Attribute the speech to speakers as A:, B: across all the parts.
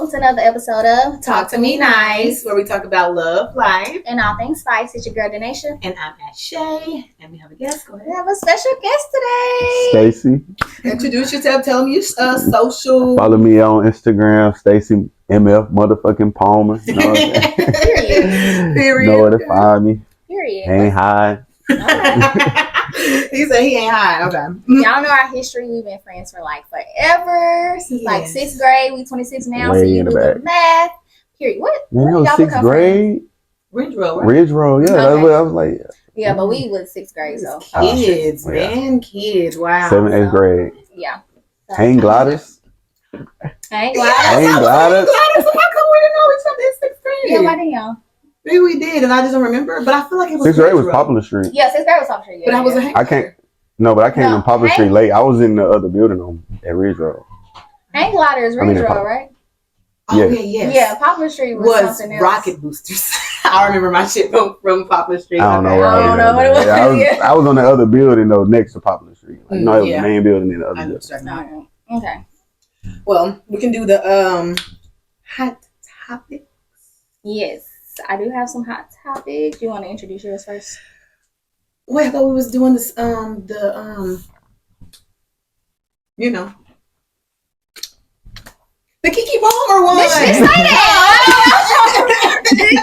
A: welcome to another episode of
B: Talk to Me Nice, where we talk about love, life,
A: and all things spice. It's your girl, Denisha.
B: And I'm Shay, and we have a guest. Go ahead.
A: We have a special guest today.
C: Stacy.
B: Introduce yourself. Tell them your social.
C: Follow me on Instagram, Stacy MF motherfucking Palmer. You know
B: Period.
C: Know where to find me.
A: Period.
C: Ain't high.
B: He said he ain't high. Okay.
A: Y'all know our history. We've been friends for like forever. Since like 6th grade. We 26 now,
C: Way
A: so you
C: in
A: do
C: the
A: the
C: back.
A: math. Period. What?
C: Man, that was
A: y'all
C: 6th
A: become
C: grade.
B: Ridge Road, right?
C: Ridge Road, yeah.
A: Okay.
C: That's what I was like.
A: Yeah, but we was 6th grade, so.
B: Kids,
C: yeah.
B: man. Kids. Wow.
C: 7th, 8th grade.
A: Yeah.
C: Hang gliders.
A: Hang
C: Hang
A: gliders.
C: gliders.
B: How come we didn't know each other in 6th grade?
A: Yeah, why didn't y'all?
B: Maybe we did, and I just don't remember. But I feel like it was
C: 6th grade
B: Ridge
C: was
B: Road.
C: Poplar Street.
A: Yeah, 6th grade was Poplar Street. Yeah,
B: But I was a hang
C: I can't. No, but I came
A: No,
C: on Poplar Street late. I was in the other building at Ridge Road.
A: Hang gliders, Ridge Road, right?
B: Oh,
C: Yeah.
B: yeah, yes.
A: Yeah, Poplar Street was something else.
B: rocket boosters. I remember my shit from Poplar Street.
C: I don't know
A: I
C: where
A: don't know what it was.
C: Yeah, I was on the other building though, next to Poplar Street. Like, no, it was
B: Yeah.
C: the main building in the other
B: I know
C: building.
B: what you're talking about.
A: Okay.
B: Well, we can do the hot topic.
A: Yes, I do have some hot topics. You want to introduce yours first?
B: Wait, I thought we was doing this the Keke Palmer one.
A: Bitch, just say that.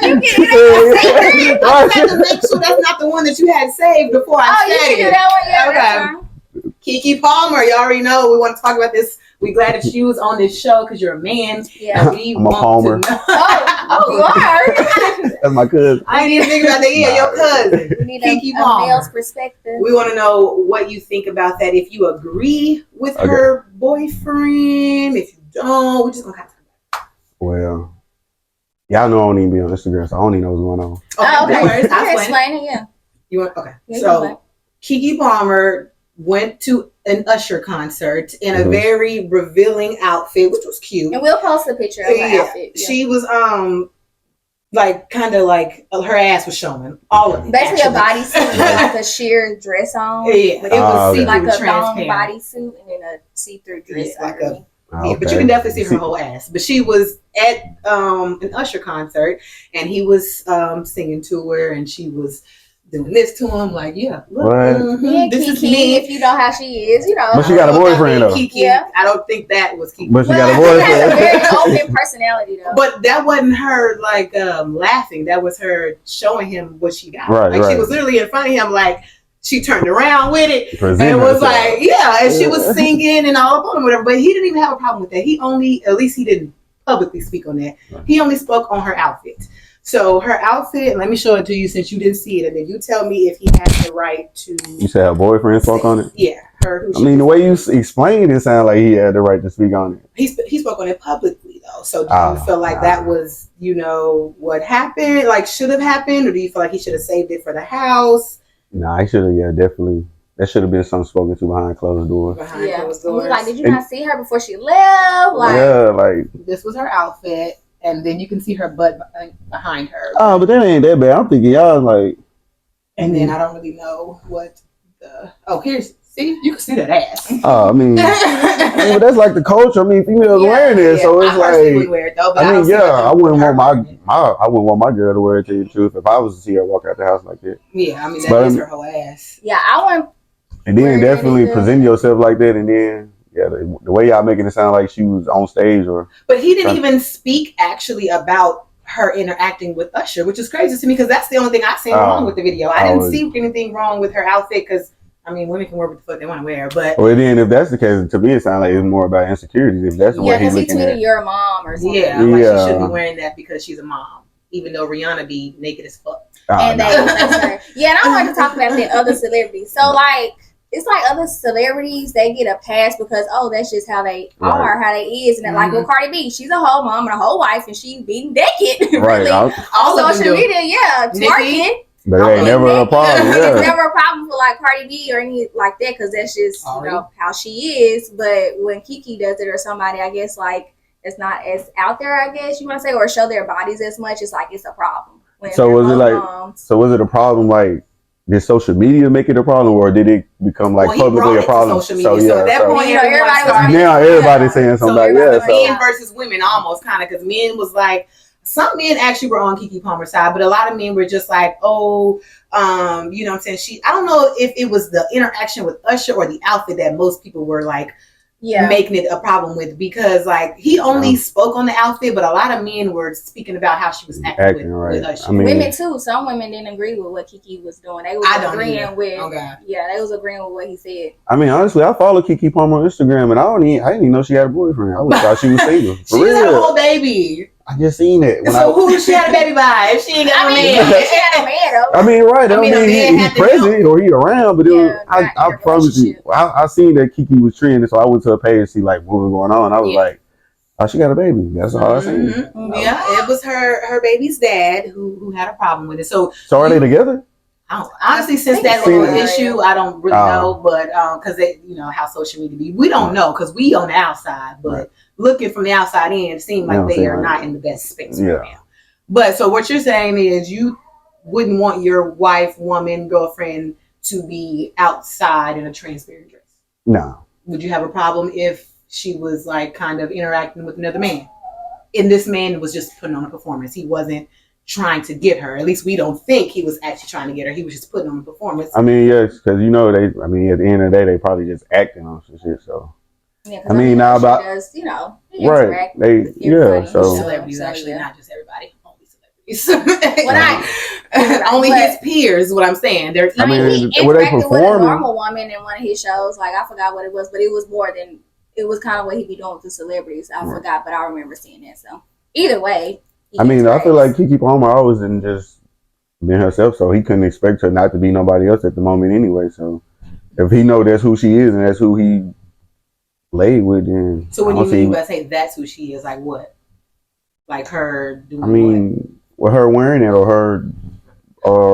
A: You get it.
B: I had to make sure that's not the one that you had saved before I
A: Oh, you
B: said
A: can do
B: it.
A: that one. Yeah,
B: Okay.
A: that's fine.
B: Keke Palmer, you already know we want to talk about this. We're glad that you was on this show because you're a man.
A: Yeah.
B: And we
C: I'm a
B: want
C: Palmer.
B: to know.
A: Oh, you are.
C: That's my cousin.
B: I didn't even think about that. Yeah, your cousin.
A: We need
B: Keke
A: a
B: Palmer.
A: male's perspective.
B: We want to know what you think about that. If you agree with her boyfriend, if you don't, we're just gonna have to.
C: Well, y'all know I don't even be on Instagram, so I don't even know what's going on.
A: Oh, okay.
B: No worries.
A: You can
B: I'll explain it.
A: explain it, yeah.
B: You want? Okay.
A: Yeah, you can explain.
B: So Keke Palmer went to an Usher concert in a
C: Mhm.
B: very revealing outfit, which was cute.
A: And we'll post a picture of her outfit. Yeah.
B: She was like kind of like her ass was showing all of it.
A: Basically
B: actually.
A: a bodysuit with like a sheer dress on.
B: Yeah,
A: But
B: it was
C: okay.
B: see-through,
A: like a long
B: transparent.
A: bodysuit and then a see-through dress.
B: Yeah, like
A: underneath.
B: Yeah, but you can definitely see her whole ass. But she was at an Usher concert, and he was singing to her, and she was doing this to him, like, yeah, look,
C: What?
A: Me and
B: this is
A: Kiki,
B: me.
A: if you know how she is, you know.
C: But she got a boyfriend, though.
B: Kiki,
A: Yeah.
B: I don't think that was Kiki.
C: But she got a
A: Well, she has a
C: boyfriend.
A: very open personality, though.
B: But that wasn't her like laughing. That was her showing him what she got.
C: Right,
B: like she
C: right.
B: was literally in front of him, like she turned around with it.
C: Presenting
B: And was
C: herself.
B: like, yeah, and she was singing and all up on him, whatever. But he didn't even have a problem with that. He only, at least he didn't publicly speak on that.
C: Right.
B: He only spoke on her outfit. So her outfit, let me show it to you since you didn't see it, and then you tell me if he has the right to.
C: You said her boyfriend spoke on it?
B: Yeah, her. Who
C: I mean, the way you explained it sounded like he had the right to speak on it.
B: he spoke on it publicly though. So do
C: Oh,
B: you feel like that was, what happened, like should have happened, or do you feel like he should have saved it for the house?
C: Nah, he should have, definitely. That should have been something spoken to behind closed doors.
B: Behind
A: Yeah.
B: closed
A: And we
B: doors.
A: like, did you not see her before she left? Like,
C: Yeah, like,
B: This was her outfit, and then you can see her butt behind her.
C: oh, but that ain't that bad. I'm thinking y'all like,
B: And then I don't really know what the. Oh, see, you can see that ass.
C: I mean, but that's like the culture. I mean, females wearing it, so it's
B: I personally would
C: like,
B: wear it though. But
C: I mean,
B: don't see
C: yeah,
B: nothing
C: I wouldn't
B: with her
C: want
B: wearing it.
C: I wouldn't want my girl to wear it, to tell you the truth, if I was to see her walk out the house like that.
B: Yeah, I mean
C: But,
B: that is her whole ass.
A: yeah, I want.
C: And then
A: Wearing
C: definitely
A: anything.
C: present yourself like that, and then the way y'all making it sound like she was on stage or
B: But he didn't even speak actually about her interacting with Usher, which is crazy to me because that's the only thing I seen wrong with the video. I didn't see anything wrong with her outfit because, I mean, women can wear what the fuck they want to wear, but
C: well, then if that's the case, to me it sounds like it's more about insecurities. If that's
A: Yeah,
C: what he's
A: because he
C: looking
A: tweeted
C: at.
A: your mom or something.
B: yeah, like she
C: Yeah.
B: shouldn't be wearing that because she's a mom, even though Rihanna be naked as fuck.
A: And
C: Nah.
A: that's her. Yeah, and I wanted to talk about the other celebrities. So, like, it's like other celebrities, they get a pass because, that's just how they are, how they is. And then, like, with Cardi B, she's a whole mom and a whole wife, and she's being naked,
C: Right,
A: really.
B: All
A: On
B: of them
A: social
B: do.
A: media, yeah, twerking.
C: but it ain't never a problem.
A: It's
C: Yeah.
A: never a problem for like Cardi B or any like that because that's just how she is. But when Kiki does it or somebody, I guess like it's not as out there. I guess you want to say or show their bodies as much. It's like it's a problem.
C: So was it like? So was it a problem like did social media make it a problem, or did it become like publicly a problem?
B: Social media. So at that point,
C: everybody's saying something.
B: Men versus women, almost kind of, because men was like, some men actually were on Keke Palmer's side, but a lot of men were just like, oh, you know what I'm saying? I don't know if it was the interaction with Usher or the outfit that most people were like, making it a problem with, because like he only spoke on the outfit, but a lot of men were speaking about how she was acting with Usher.
C: I mean,
A: women too. Some women didn't agree with what Keke was doing. They was agreeing with. They was agreeing with what he said.
C: I mean, honestly, I follow Keke Palmer on Instagram, and I didn't even know she had a boyfriend. I thought she was single.
B: She had a whole baby.
C: I just seen it.
B: Who she had a baby by? If she ain't got a man.
A: She had a man though.
C: I mean, right. I mean, he's present or he around, but I promise you, I seen that Keke was trending, so I went to her page to see like what was going on. I was like, oh, she got a baby. That's all I seen.
B: Yeah, it was her baby's dad who had a problem with it. So
C: are they together?
B: Honestly, since that little issue, I don't really know, but because you know how social media be, we don't know because we on the outside, but looking from the outside in, it seems like they are not in the best space right now. But so what you're saying is you wouldn't want your wife, woman, girlfriend to be outside in a transparent dress?
C: No.
B: Would you have a problem if she was like kind of interacting with another man? And this man was just putting on a performance. He wasn't trying to get her. At least we don't think he was actually trying to get her. He was just putting on a performance.
C: I mean, yes, because at the end of the day, they probably just acting on some shit. So,
A: I mean, now about
C: right? So
B: celebrities actually not just everybody. Only celebrities. Only his peers is what I'm saying.
A: He interacted with a normal woman in one of his shows. Like I forgot what it was, but it was more than it was kind of what he be doing with the celebrities. I forgot, but I remember seeing that. So either way. I
C: feel like Keke Palmer always didn't just be herself, so he couldn't expect her not to be nobody else at the moment anyway. So if he know that's who she is and that's who he laid with, then
B: so what do you mean by say that's who she is? Like what? Like her doing
C: with her wearing it or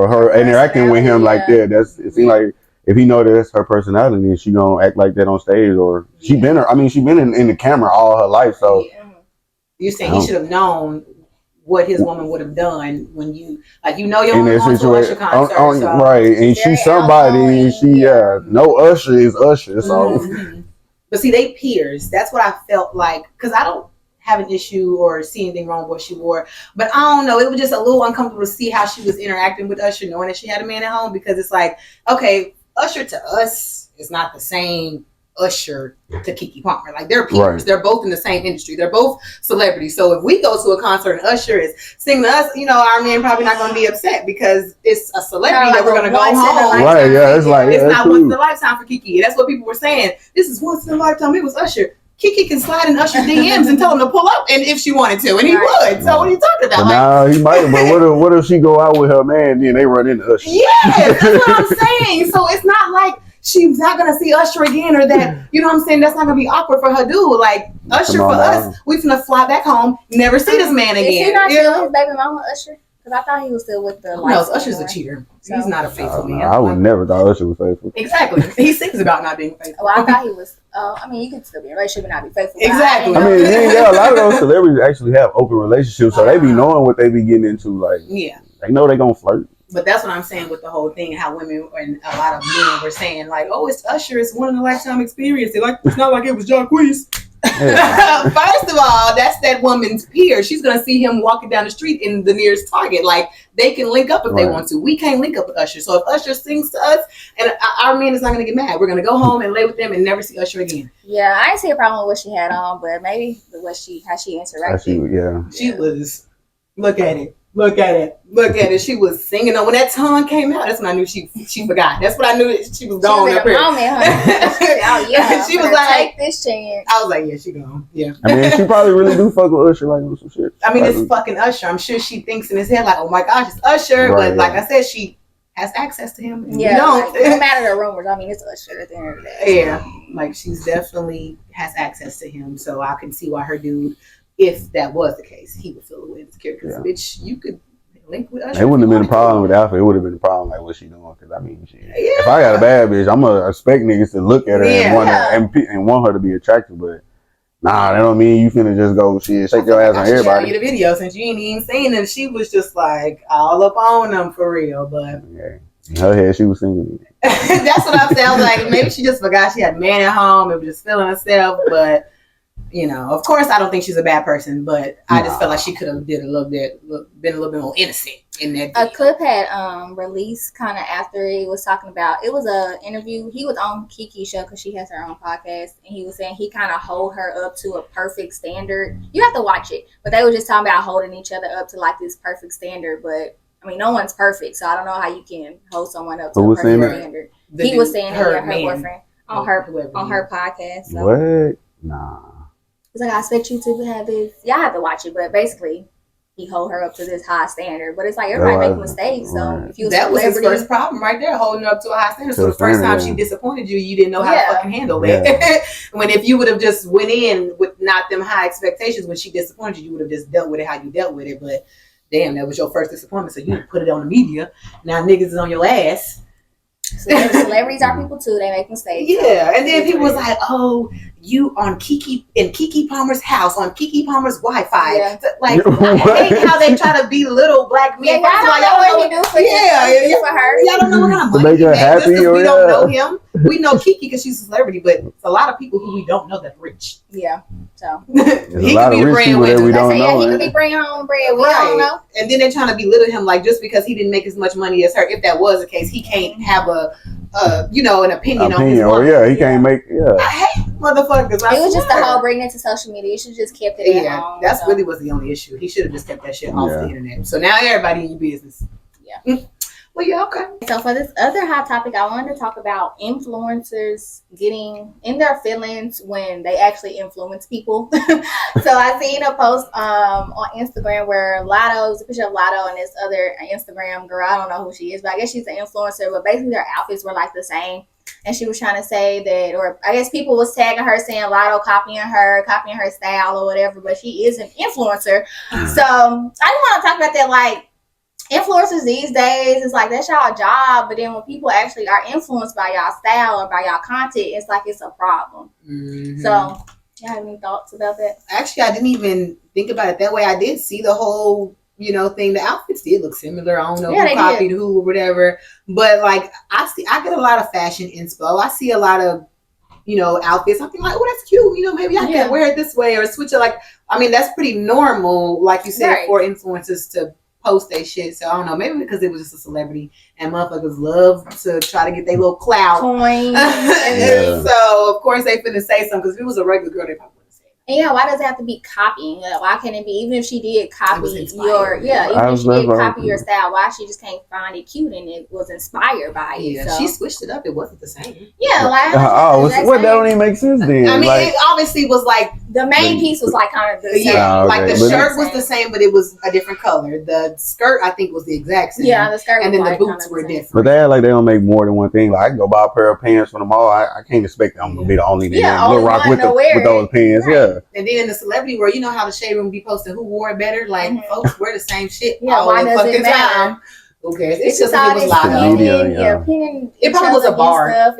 C: her interacting with him like that. It seems like if he know that that's her personality, she gonna act like that on stage, or she been in the camera all her life. So
B: you're saying he should have known what his woman would have done when you your woman wants to Usher concert,
C: right? And she's somebody, and she no Usher is Usher. So,
B: but see, they peers. That's what I felt like, because I don't have an issue or see anything wrong with what she wore, but I don't know. It was just a little uncomfortable to see how she was interacting with Usher, knowing that she had a man at home, because it's like, okay, Usher to us is not the same Usher to Keke Palmer. Like they're peers. Right. They're both in the same industry. They're both celebrities. So if we go to a concert and Usher is singing to us, our man probably not going to be upset because it's a celebrity that we're going to go home.
C: Right? Yeah, it's
B: not once in a lifetime for Keke. That's what people were saying. This is once in a lifetime. It was Usher. Keke can slide in Usher's DMs and tell him to pull up, and if she wanted to, and he would. So what are you talking about?
C: Now he might. But what if she go out with her man, and then they run into Usher?
B: Yes, that's what I'm saying. So it's not like she's not gonna see Usher again, or that, you know what I'm saying, that's not gonna be awkward for her dude. Like Usher for us, we finna fly back home, never see this man again.
A: Is he not still his baby mama, Usher? Because I thought he was still with the.
B: No, Usher's a cheater. So, he's not a faithful man.
C: I would never thought Usher was faithful.
B: Exactly. He sings about not being faithful.
A: Well, I thought he was. You could still be in a relationship and not be faithful.
B: Exactly.
C: A lot of those celebrities actually have open relationships, so they be knowing what they be getting into. Like, they know they gonna flirt.
B: But that's what I'm saying with the whole thing, how women and a lot of men were saying, like, oh, it's Usher, it's one in a lifetime experience. It's not like it was Jacquees. Yeah. First of all, that's that woman's peer. She's gonna see him walking down the street in the nearest Target. Like, they can link up if they want to. We can't link up with Usher. So if Usher sings to us, and our man is not gonna get mad, we're gonna go home and lay with them and never see Usher again.
A: Yeah, I didn't see a problem with what she had on, but maybe how she interacted.
B: She was. Look at it. She was singing. When that tongue came out, that's when I knew she forgot. That's what I knew she was gone up here. She was like,
A: take this chance.
B: I was like, yeah, she gone. Yeah.
C: I mean, she probably really do fuck with Usher, like some shit.
B: I mean, it's fucking Usher. I'm sure she thinks in his head like, oh my gosh, it's Usher. Right, but like I said, she has access to him.
A: Yeah. No matter the rumors. I mean, it's Usher at the end of the day.
B: Yeah. Like she's definitely has access to him. So I can see why her dude, if that was the case, he would feel a little insecure. Because, bitch, you could link with Usher.
C: It wouldn't have been a problem with the outfit. It would have been a problem like what she doing. Because, I mean, if I got a bad bitch, I'm going to expect niggas to look at her and want her to be attractive. But, nah, that don't mean you finna just go shake your ass on everybody.
B: I should show you the video since you ain't even saying it. She was just like all up on them for real. But
C: In her head, she was single.
B: That's what I'm saying. I was like, maybe she just forgot she had a man at home and was just feeling herself. But, you know, of course, I don't think she's a bad person. But I just felt like she could have been a little bit more innocent in that
A: deal. A clip had released kind of after it was talking about, it was a interview. He was on Kiki's show because she has her own podcast. And he was saying he kind of hold her up to a perfect standard. You have to watch it. But they were just talking about holding each other up to like this perfect standard. But I mean, no one's perfect, so I don't know how you can hold someone up to a perfect standard. He was saying her boyfriend on her podcast. So.
C: What? Nah.
A: It's like, I expect you to have this. Y'all have to watch it, but basically, he hold her up to this high standard. But it's like everybody make mistakes. So if you
B: that was his first problem right there, holding her up to a high standard. So the first time she disappointed you, you didn't know how to fucking handle it. When if you would have just went in with not them high expectations, when she disappointed you would have just dealt with it how you dealt with it. But damn, that was your first disappointment, so you didn't put it on the media. Now niggas is on your ass.
A: Celebrities are people too. They make mistakes.
B: Yeah, and then people was like, "Oh, you on Keke Palmer's house on Keke Palmer's Wi-Fi." Yeah. Like, I hate how they try to belittle black men.
A: Yeah, y'all don't know what he do for for her.
B: Y'all don't know what kind of
C: money to make her happy.
B: We don't know him. We know Keke because she's a celebrity, but it's a lot of people who we don't know that's rich.
A: Yeah, so
C: he could be the breadwinner. We don't know.
A: He could be bringing home bread. We don't know.
B: And then they're trying to belittle him, like just because he didn't make as much money as her. If that was the case, he can't have an opinion on his
C: woman. He can't make.
B: I hate motherfuckers.
A: It was just the whole bringing it to social media. He should just kept it at home.
B: That's really was the only issue. He should have just kept that shit off the internet. So now everybody in your business.
A: Yeah.
B: Well, yeah, okay.
A: So for this other hot topic, I wanted to talk about influencers getting in their feelings when they actually influence people. So I seen a post on Instagram where Lotto, a picture of Lotto and this other Instagram girl. I don't know who she is, but I guess she's an influencer. But basically their outfits were like the same. And she was trying to say that, or I guess people was tagging her saying Lotto copying her style or whatever. But she is an influencer. So I just want to talk about that, like, influencers these days, it's like that's y'all job, but then when people actually are influenced by y'all style or by y'all content, it's like it's a problem. Mm-hmm. So, y'all have any thoughts about that?
B: Actually, I didn't even think about it that way. I did see the whole, thing. The outfits did look similar. I don't know who copied who or whatever, but like I get a lot of fashion inspo. I see a lot of outfits. I'm thinking like, oh, that's cute. Maybe I can wear it this way or switch it. Like, I mean, that's pretty normal, like you said, for influencers to post their shit. So I don't know, maybe because it was just a celebrity and motherfuckers love to try to get their little clout.
A: Coin.
B: So of course they finna say something, because if it was a regular girl, they probably wouldn't say it.
A: And yeah, why does it have to be copying? Why can't it be, even if she did copy your style, why she just can't find it cute and it was inspired by it?
B: Yeah, she switched it up. It wasn't the same.
A: Yeah, like
C: that don't even make sense then.
B: I mean, it obviously was like
A: the main piece was like kind of the same.
B: Yeah, like the shirt was the same, but it was a different color. The skirt, I think, was the exact same.
A: Yeah, the skirt,
B: and then the boots were different.
C: But they act like they don't make more than one thing. Like I can go buy a pair of pants from the mall. I can't expect I'm gonna be the only nigga Lil Rock with those pants. Right. Yeah.
B: And then in the celebrity world, you know how the shade room be posting who wore it better. Like folks wear the same shit all
A: why
B: the
A: does
B: fucking
A: it matter?
B: time. Who cares? It's just it was Lotto.
A: It
B: probably was a bar.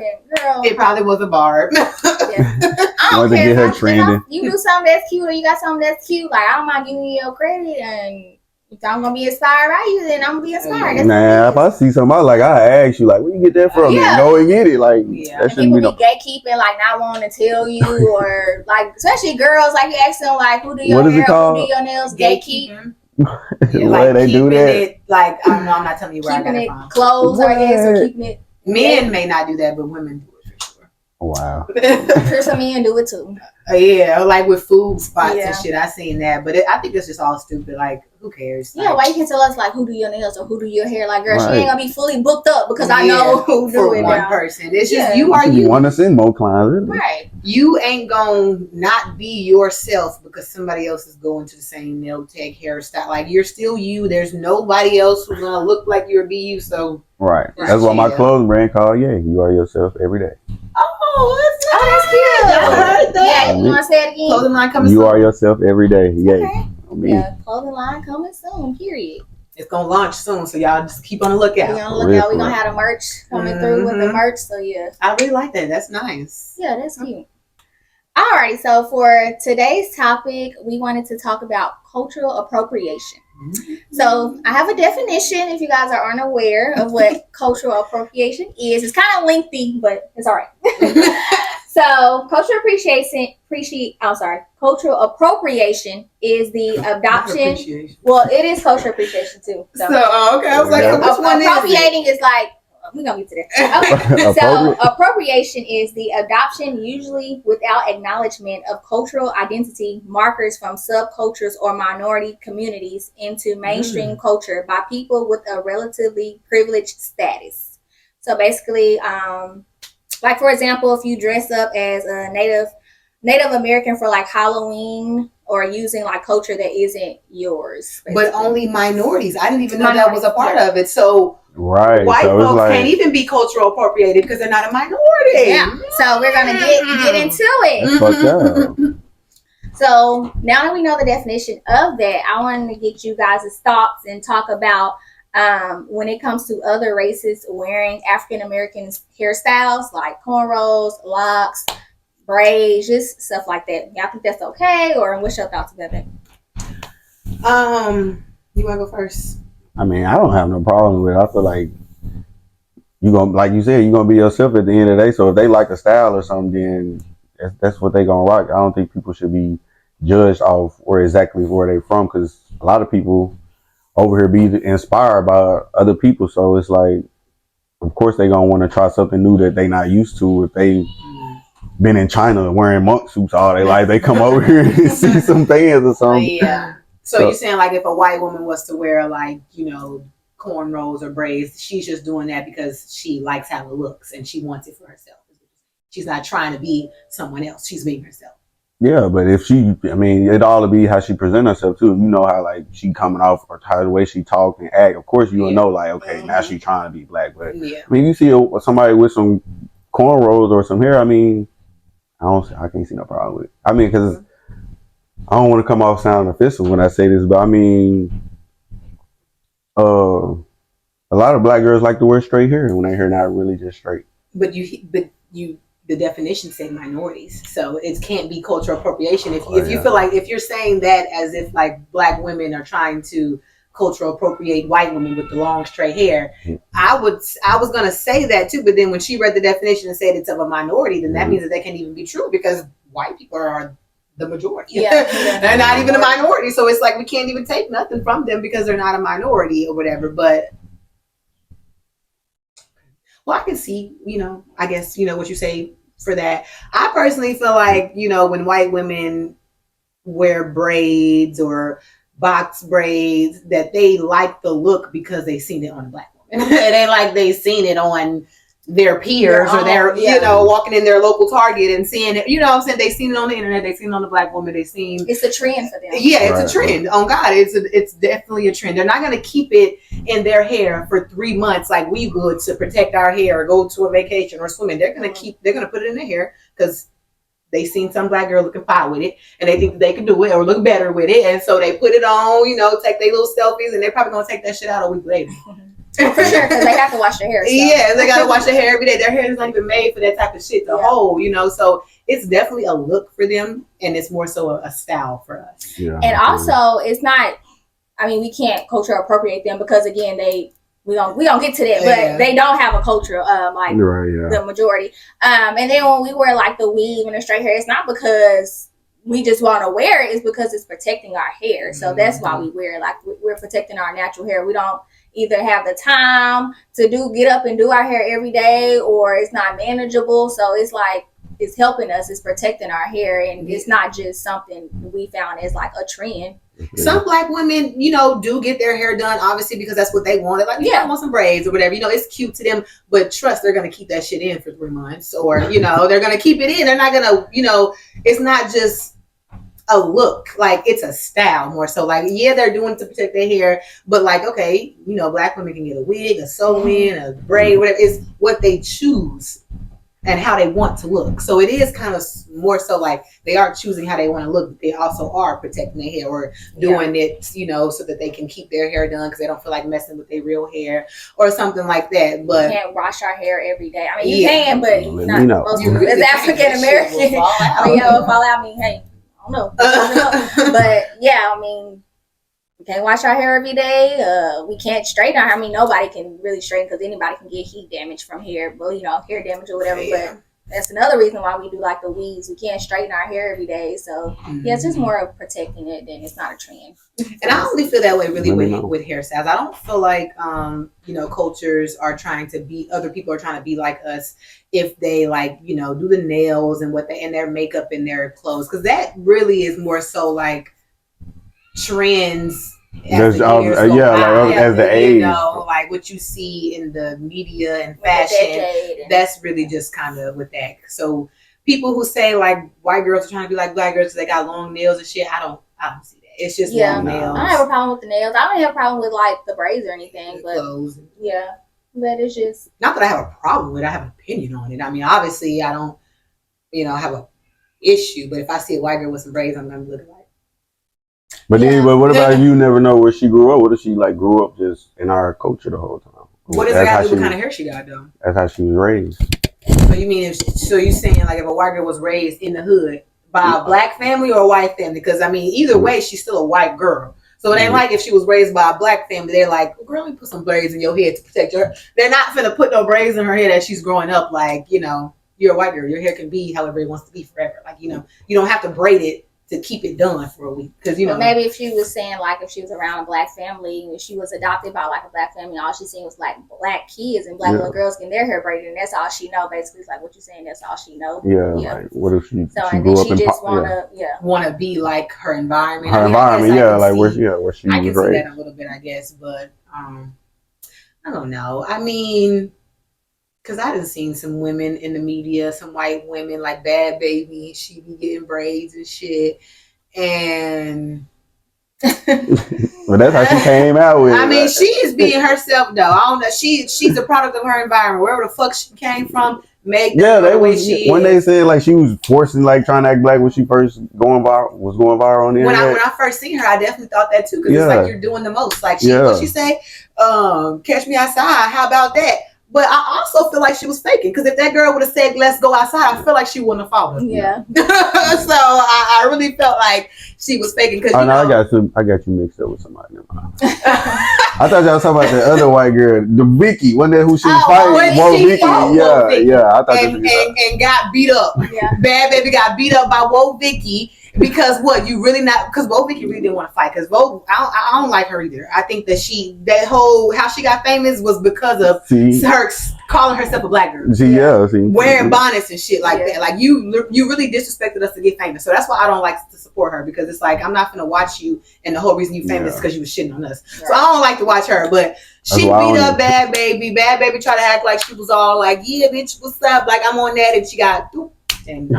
B: It probably was a bar.
A: I don't care. Get her trending. You do something that's cute or you got something that's cute. Like, I don't mind giving you your credit, and if I'm gonna be inspired by you, then I'm gonna be inspired.
C: If I see something I ask you, like, where you get that from?
A: Yeah.
C: And go and get it. Like,
A: that shouldn't be gatekeeping, like not wanting to tell you, or like, especially girls, like you ask them, like, who do your hair, who do your nails, gatekeeping.
C: Like, they do that.
B: It, like, I don't know, I'm not telling you where
A: keeping
B: I got it from.
A: Clothes, I guess, or keeping it.
B: Men may not do that, but women do it for sure.
C: Wow.
A: I'm sure some men do it too.
B: Yeah, like with food spots and shit. I seen that, but I think it's just all stupid. Like, who cares?
A: Yeah, why you can tell us like who do your nails or who do your hair? Like, girl, she ain't gonna be fully booked up because I know who do it.
B: One person. It's just you
C: want to send more clients, really.
A: Right?
B: You ain't gonna not be yourself because somebody else is going to the same nail tech hairstyle. Like, you're still you. There's nobody else who's gonna look like you or be you. So
C: that's why my clothing brand called You Are Yourself Every Day.
B: That's cute.
A: Yeah, you want to say it again?
B: Clothing line coming
C: soon.
B: You
C: Are yourself every day.
A: Yeah, clothing line coming soon. Period.
B: It's gonna launch soon, so y'all just keep on the lookout.
A: We're gonna have the merch coming through with the merch. So yeah,
B: I really like that. That's nice.
A: Yeah, that's cute. Alrighty, so for today's topic, we wanted to talk about cultural appropriation. So I have a definition if you guys are unaware of what cultural appropriation is. It's kind of lengthy, but it's all right. So cultural appropriation is the adoption. Well, it is cultural appreciation too.
B: So okay, I was like, which one
A: appropriating is like, we're gonna get to that. Okay. So appropriation is the adoption, usually without acknowledgement, of cultural identity markers from subcultures or minority communities into mainstream culture by people with a relatively privileged status. So basically, like for example, if you dress up as a Native American for like Halloween, or using like culture that isn't yours, basically.
B: But only minorities. I didn't even know that was a part of it. So
C: right,
B: white folks can't even be cultural appropriated because they're not a minority.
A: Yeah. So we're gonna get into it. So now that we know the definition of that, I wanted to get you guys' thoughts and talk about when it comes to other races wearing African American hairstyles like cornrows, locks, braids, just stuff like that. Y'all think that's okay, or what's your thoughts about that?
B: You want to go first?
C: I mean, I don't have no problem with it. I feel like you gonna, like you said, you're gonna be yourself at the end of the day. So if they like a style or something, then that's what they gonna rock. I don't think people should be judged off where they from, because a lot of people over here be inspired by other people. So it's like, of course they gonna want to try something new that they not used to. If they been in China wearing monk suits all their life, they come over here and see some fans or something.
B: Yeah. So you're saying like if a white woman was to wear like, cornrows or braids, she's just doing that because she likes how it looks and she wants it for herself. She's not trying to be someone else. She's being herself.
C: Yeah, but if it all to be how she present herself too. You know how like she coming off, or how the way she talk and act. Of course you'll know like, okay, now she trying to be black. But I mean, you see somebody with some cornrows or some hair, I mean, I can't see no problem with it. I mean, because I don't want to come off sounding offensive when I say this, but I mean, a lot of black girls like to wear straight hair when their hair not really just straight.
B: But the definition said minorities, so it can't be cultural appropriation. If you feel like, if you're saying that as if like black women are trying to cultural appropriate white women with the long straight hair, I was gonna say that too, but then when she read the definition and said it's of a minority, then that means that they can't even be true, because white people are the majority. They're not even a minority, so it's like we can't even take nothing from them because they're not a minority or whatever. But I can see, I guess, what you say for that. I personally feel like, when white women wear braids or box braids, that they like the look because they seen it on a black woman. It ain't like they seen it on their peers or their, walking in their local Target and seeing it. You know what I'm saying? They seen it on the internet. They seen it on the black woman. They seen
A: it's a trend for them.
B: Yeah, it's a trend. On God, it's definitely a trend. They're not going to keep it in their hair for 3 months like we would to protect our hair or go to a vacation or swimming. They're going to put it in their hair because they seen some black girl looking fine with it and they think that they can do it or look better with it. And so they put it on, take their little selfies, and they're probably going to take that shit out a week later.
A: For sure, because they have to wash their hair. So.
B: Yeah, they got to wash their hair every day. Their hair is not even made for that type of shit to hold, So it's definitely a look for them, and it's more so a style for us.
C: Yeah,
A: and also, it's not. I mean, we can't culture appropriate them because again, we don't get to that, but they don't have a culture like the majority. And then when we wear like the weave and the straight hair, it's not because we just want to wear it; it's because it's protecting our hair. So that's why we wear it. Like we're protecting our natural hair. We don't either have the time to get up and do our hair every day, or it's not manageable. So it's like it's helping us, it's protecting our hair, and it's not just something we found as like a trend.
B: Some black women, do get their hair done, obviously, because that's what they wanted. Like, I want some braids or whatever. It's cute to them, but trust, they're going to keep that shit in for 3 months, or, they're going to keep it in. They're not going to, it's not just a look, like it's a style more so. Like, they're doing it to protect their hair, but like, okay, black women can get a wig, a sew-in, a braid, whatever. It's what they choose and how they want to look. So it is kind of more so like they are choosing how they want to look, but they also are protecting their hair or doing it, you know, so that they can keep their hair done because they don't feel like messing with their real hair or something like that. But
A: you can't wash our hair every day. I mean, you can, but not most
B: You
A: of
B: really
A: as African American. I mean, it'll fall out. I mean, hey, I don't know. But yeah, I mean, we can't wash our hair every day. We can't straighten our hair. I mean, nobody can really straighten because anybody can get heat damage from hair, but you know, hair damage or whatever.
B: Yeah.
A: But that's another reason why we do like the weaves. We can't straighten our hair every day. So yeah, it's just more of protecting it than it's not a trend.
B: And I only feel that way really with hairstyles. I don't feel like you know, cultures are trying to be, other people are trying to be like us if they like, you know, do the nails and what they and their makeup and their clothes, because that really is more so like trends as the years go by,
C: as the age,
B: you know, like what you see in the media and fashion. That's really just kind of with that. So people who say like white girls are trying to be like black girls because they got long nails and shit, I don't see that. It's just long nails.
A: I don't have a problem with the nails. I don't have a problem with like the braids or anything, but
B: clothes.
A: Yeah, but it's just
B: not that I have a problem with it. I have an opinion on it. I mean, obviously, I don't, you know, have a issue. But if I see a white girl with some braids, I'm gonna look like.
C: But then, but what about you? Never know where she grew up. What if she like grew up just in our culture the whole time?
B: What does it have to do with what kind of hair she got though?
C: That's how she was raised.
B: So you mean so you saying like if a white girl was raised in the hood by a black family or a white family? Because I mean, either way, she's still a white girl. So it ain't like if she was raised by a black family, they're like, girl, let me put some braids in your head to protect her. They're not finna put no braids in her head as she's growing up. Like, you know, you're a white girl. Your hair can be however it wants to be forever. Like, you know, you don't have to braid it to keep it done for a week. Because, you know.
A: But maybe if she was saying, like, if she was around a black family, if she was adopted by, like, a black family, all she seen was, like, black kids and black little girls getting their hair braided, and that's all she know, basically. It's like what you're saying, that's all she know.
C: Yeah. Like, what if she
A: so,
C: she
A: and
C: grew
A: then
C: up
A: she
C: in
A: just want to
B: be like her environment.
C: Her environment, like where she was raised.
B: I can see that a little bit, I guess, but I don't know. I mean, because I done seen some women in the media, some white women, like Bad Baby, she be getting braids and shit. And
C: but that's how she came out with it.
B: I mean, she is being herself though. I don't know. She's a product of her environment. Wherever the fuck she came from, make the way she is.
C: When they said like she was forcing like trying to act black when she first was going viral on the internet.
B: When I first seen her, I definitely thought that too, because it's like you're doing the most. Like what she say? Catch me outside. How about that? But I also feel like she was faking, because if that girl would have said, let's go outside, I feel like she wouldn't have followed.
A: Yeah.
B: So I really felt like she was faking. Cause,
C: I got you mixed up with somebody. I thought y'all was talking about the other white girl, the Vicky. Wasn't that who she was fighting? Whoa, Vicky. Yeah. I thought
B: and got beat up. Yeah. Bad Baby got beat up by Whoa Vicky. Because because Whoa Vicky really didn't want to fight. Because Whoa, I don't like her either. I think that how she got famous was because of her calling herself a black girl. Wearing bonnets and shit like that. Like you really disrespected us to get famous. So that's why I don't like to support her, because it's like I'm not gonna watch you, and the whole reason you famous is because you was shitting on us. Right. So I don't like to watch her. But she beat up Bad Baby. Bad Baby tried to act like she was all like, yeah, bitch, what's up? Like I'm on that, and she got. And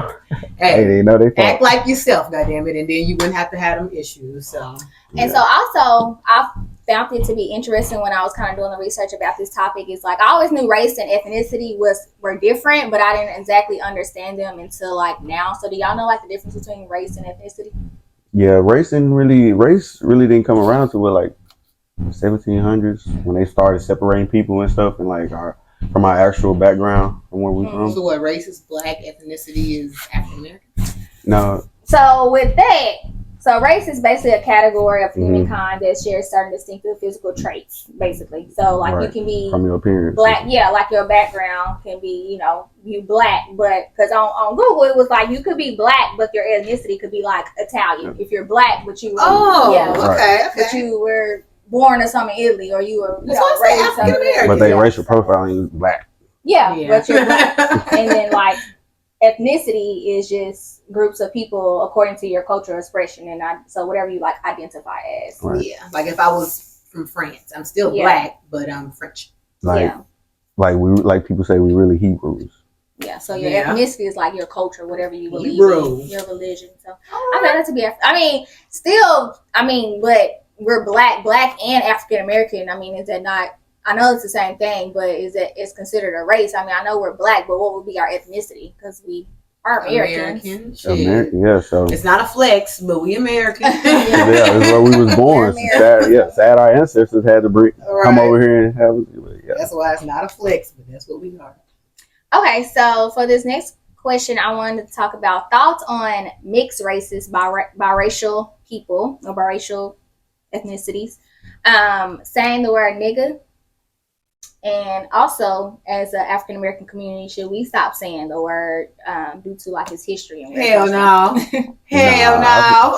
C: they know they
B: act like yourself, goddammit, and then you wouldn't have to have them issues. So
A: and so also I found it to be interesting when I was kind of doing the research about this topic. Is like I always knew race and ethnicity were different, but I didn't exactly understand them until like now. So do y'all know like the difference between race and ethnicity?
C: Yeah, race really didn't come around until like 1700s when they started separating people and stuff, and like from our actual background, from where we from.
B: So what, race is black, ethnicity is African American?
C: No.
A: So with that, race is basically a category of humankind that shares certain distinctive physical traits, basically. So like you can be
C: from your appearance,
A: black, like your background can be, you black, but because on Google it was like you could be black, but your ethnicity could be like Italian. If you're black, but you were,
B: okay.
A: But you were born or something in Italy, or you were
B: raised somewhere.
C: But they racial profiling is black.
A: Yeah, but you're black. And then like ethnicity is just groups of people according to your cultural expression, and so whatever you like identify as.
B: Right. Yeah, like if I was from France, I'm still black, but I'm French.
C: Like people say we really Hebrews.
A: Yeah, so your ethnicity is like your culture, whatever you believe in, your religion. So I found that to be. But we're black and African American. I mean, is that not I know it's the same thing, but is it it's considered a race? I mean, I know we're black, but what would be our ethnicity? Because we are Americans.
C: American, yeah. So
B: it's not a flex, but we American.
C: yeah, that's where we was born. Sad our ancestors had to come over here and have. Yeah.
B: That's why it's not a flex, but that's what we are.
A: Okay, so for this next question, I wanted to talk about thoughts on mixed races, biracial people or biracial ethnicities, saying the word nigga. And also, as an African American community, should we stop saying the word due to like its history? And
B: Hell no. Hell no.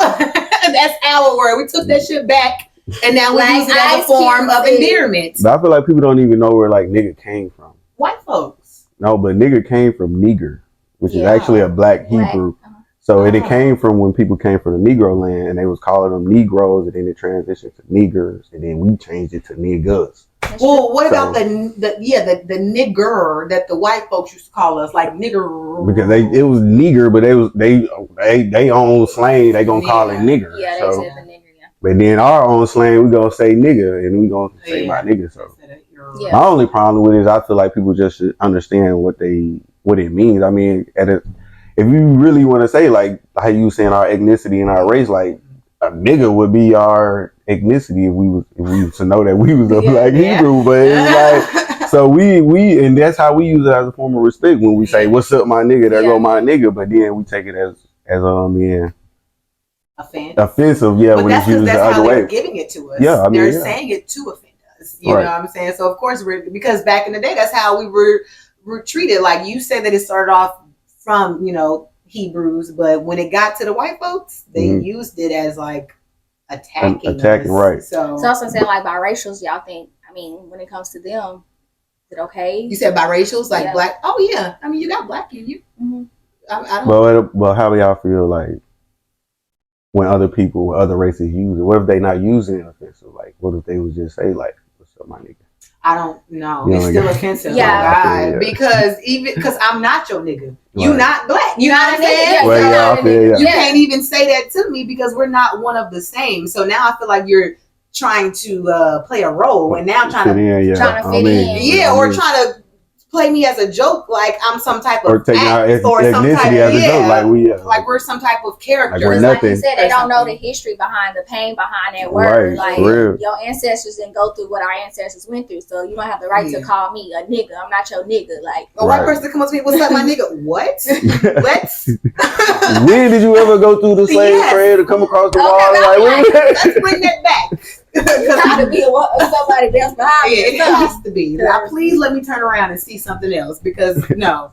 B: That's our word. We took that shit back, and now we use it as a form of endearment.
C: But I feel like people don't even know where like nigga came from.
B: White folks.
C: No, but nigga came from nigger, which is actually a black Hebrew. So it came from when people came from the Negro land, and they was calling them Negroes, and then it transitioned to niggers, and then we changed it to niggas.
B: Well, what about the nigger that the white folks used to call us, like nigger?
C: Because it was nigger, but they own slang. They gonna call it nigger.
A: Yeah, they said the nigger. Yeah.
C: But then our own slang, we gonna say nigga, and we gonna say my nigga. So my only problem with it is I feel like people just should understand what it means. I mean, if you really want to say like how you saying our ethnicity and our race, like a nigga would be our ethnicity if we was to know that we was a black Hebrew, but it's like so we and that's how we use it as a form of respect when we say what's up my nigga, there go my nigga, but then we take it as offensive, yeah,
B: but
C: when it's used the other way.
B: They're giving it to us.
C: Yeah, I mean,
B: they're saying it to offend us. You know what I'm saying? So of course because back in the day that's how we were treated. Like you said that it started off from, Hebrews, but when it got to the white folks, they used it as like attacking us.
C: Right.
A: So also saying like biracials, y'all think, I mean, when it comes to them, is it okay?
B: You said biracials, like black? Oh yeah. I mean, you got black in you. Mm-hmm. I
C: don't. Well, how do y'all feel like when other races use it? What if they not using it offensive? Like, what if they would just say like, "What's up, my nigga"?
B: I don't know. It's still offensive.
A: Yeah.
B: Because I'm not your nigga. You not black. You know what I'm saying?
C: Well,
B: you can't even say that to me because we're not one of the same. So now I feel like you're trying to play a role, and now I'm trying to fit in. Yeah, or trying to play me as a joke, like I'm some type of
C: or taking our ethnicity as a joke,
B: like we're some type of character.
C: Like we're nothing.
A: Like you said, they don't know the history behind the pain behind that word. Like your ancestors didn't go through what our ancestors went through, so you don't have the right to call me a nigga. I'm not your nigga. Like
B: a white person come up to me, "What's up, my nigga?" What? Let's.
C: When did you ever go through the slave trade or come across the wall?
B: Let's bring that back.
A: Gotta be somebody else behind me.
B: It has to be. Now, please let me turn around and see something else because I don't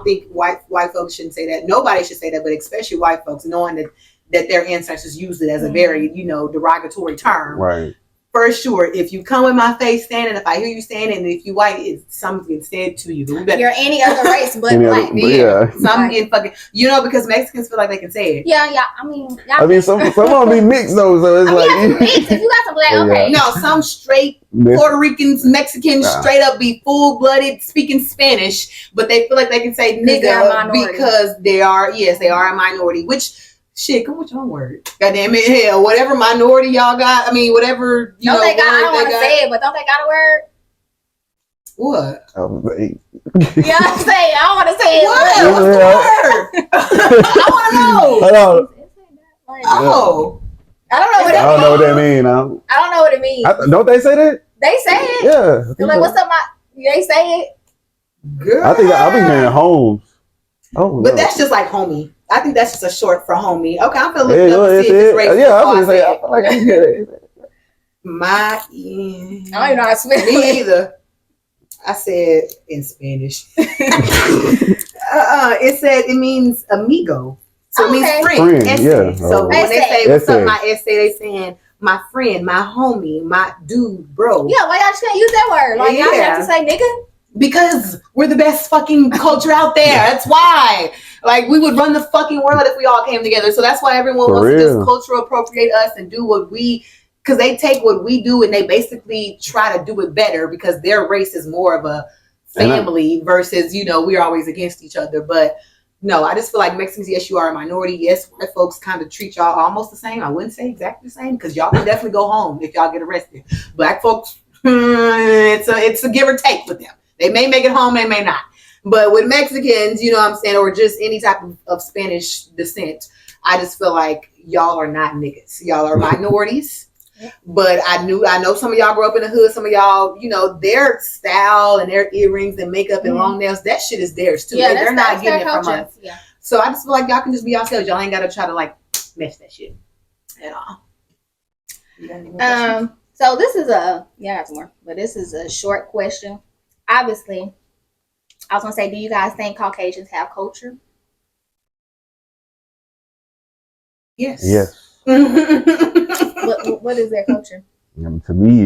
B: think white folks shouldn't say that. Nobody should say that, but especially white folks, knowing that their ancestors used it as a very derogatory term.
C: Right.
B: For sure, if you come in my face standing, if I hear you standing, and if you white, it's something said to you.
A: You're any other race but black.
B: Something getting fucking, because Mexicans feel like they can say it.
A: Yeah. I mean,
C: some of them be mixed though, so it's like
A: mixed. If you got some black, okay.
B: No, some straight Puerto Ricans, Mexicans, straight up be full blooded speaking Spanish, but they feel like they can say nigga because they are a minority, which. Shit, come with your own word. Goddamn it, hell, whatever minority y'all got. I mean, whatever
A: I don't want to say it, but don't they got a word?
B: What?
A: Yeah, I'm saying I don't want to say it.
B: What? What's the word? I want to know. Oh,
A: I don't know what it means.
C: I don't know what that means.
A: I don't know what it means.
C: Don't they say that?
A: They say it.
C: Yeah.
A: They're like, what's up, they say it.
C: Girl. I think I've been hearing homes. Oh,
B: but that's just like homie. I think that's just a short for homie. Okay, I'm gonna look up to see if it's racist.
C: Yeah, I was gonna say. I feel like I hear it.
B: I
A: don't even know how to spell it.
B: Me either. I said in Spanish. It said it means amigo, so it means friend.
C: Yeah.
B: So when they say what's up, my essay, they saying my friend, my homie, my dude, bro.
A: Yeah, why y'all just can't use that word? Like y'all have to say nigga.
B: Because we're the best fucking culture out there. That's why. Like, we would run the fucking world if we all came together. So that's why everyone wants to just cultural appropriate us and do what because they take what we do and they basically try to do it better because their race is more of a family versus, we're always against each other. But no, I just feel like Mexicans, yes, you are a minority. Yes, white folks kind of treat y'all almost the same. I wouldn't say exactly the same because y'all can definitely go home if y'all get arrested. Black folks, it's a give or take with them. They may make it home, they may not. But with Mexicans, you know what I'm saying, or just any type of Spanish descent, I just feel like y'all are not niggas. Y'all are minorities. But I know some of y'all grew up in the hood. Some of y'all, you know, their style and their earrings and makeup and long nails, that shit is theirs too.
A: Yeah,
B: they're not getting it from us.
A: Yeah.
B: So I just feel like y'all can just be yourselves. Y'all ain't got to try to like mess that shit at all.
A: So this is I got some more, but this is a short question. Obviously, I was gonna say, do you guys think Caucasians have culture?
B: Yes.
C: Yes.
A: What is their culture?
C: To me,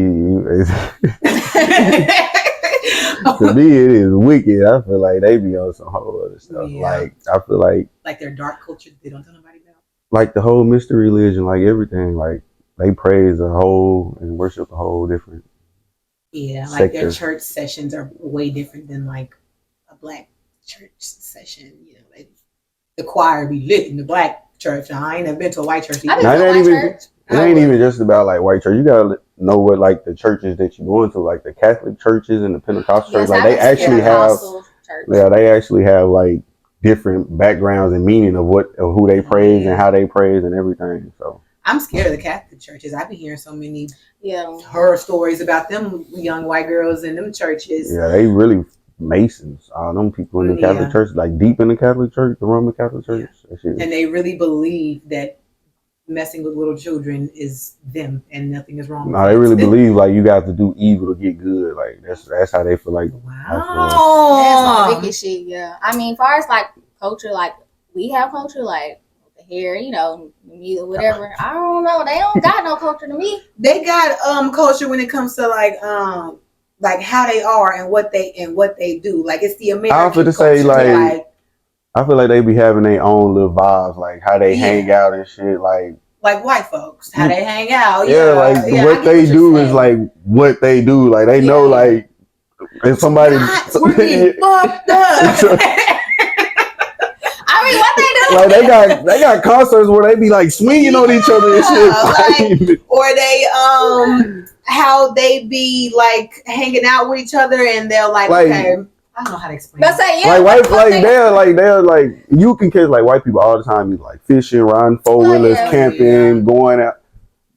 C: it is wicked. I feel like they be on some whole other stuff.
B: Yeah.
C: Like I feel like
B: their dark culture that they don't tell nobody about.
C: Like the whole mystery religion, like everything, like they praise a whole and worship a whole different.
B: Yeah, like
C: sector.
B: their church sessions are way different than like a black church session. You know, the choir be lit in the black church. I ain't never been to a white church.
C: It ain't even just about like white church. You gotta know what like the churches that you're going to, like the Catholic churches and the Pentecostal churches. Like they actually have like different backgrounds and meaning of who they praise and how they praise and everything. So
B: I'm scared of the Catholic churches. I've been hearing so many horror stories about them young white girls in them churches.
C: Yeah, they really Masons. All them people in the Catholic church, like deep in the Catholic church, the Roman Catholic church.
B: Yeah. And they really believe that messing with little children is them and nothing is wrong.
C: No, they really believe like you got to do evil to get good. Like that's how they feel like.
A: Wow, that's some wicked shit. Yeah, I mean, far as like culture, like we have culture, like here, you know, music, whatever. I don't know. They don't got no culture to me.
B: They got culture when it comes to like how they are and what they do. Like it's the American.
C: I feel to say like I feel like they be having their own little vibes, like how they hang out and shit, like
B: white folks, how they hang out.
C: What they do is like what they do. Like they know, like if somebody
B: we're getting fucked up.
A: I mean, what they do?
C: Like they got concerts where they be like swinging on each other and shit.
B: Like, or they how they be like hanging out with each other and they're like okay. I don't know how to explain.
C: They're like you can catch like white people all the time. You like fishing, riding 4-wheelers, camping, going out.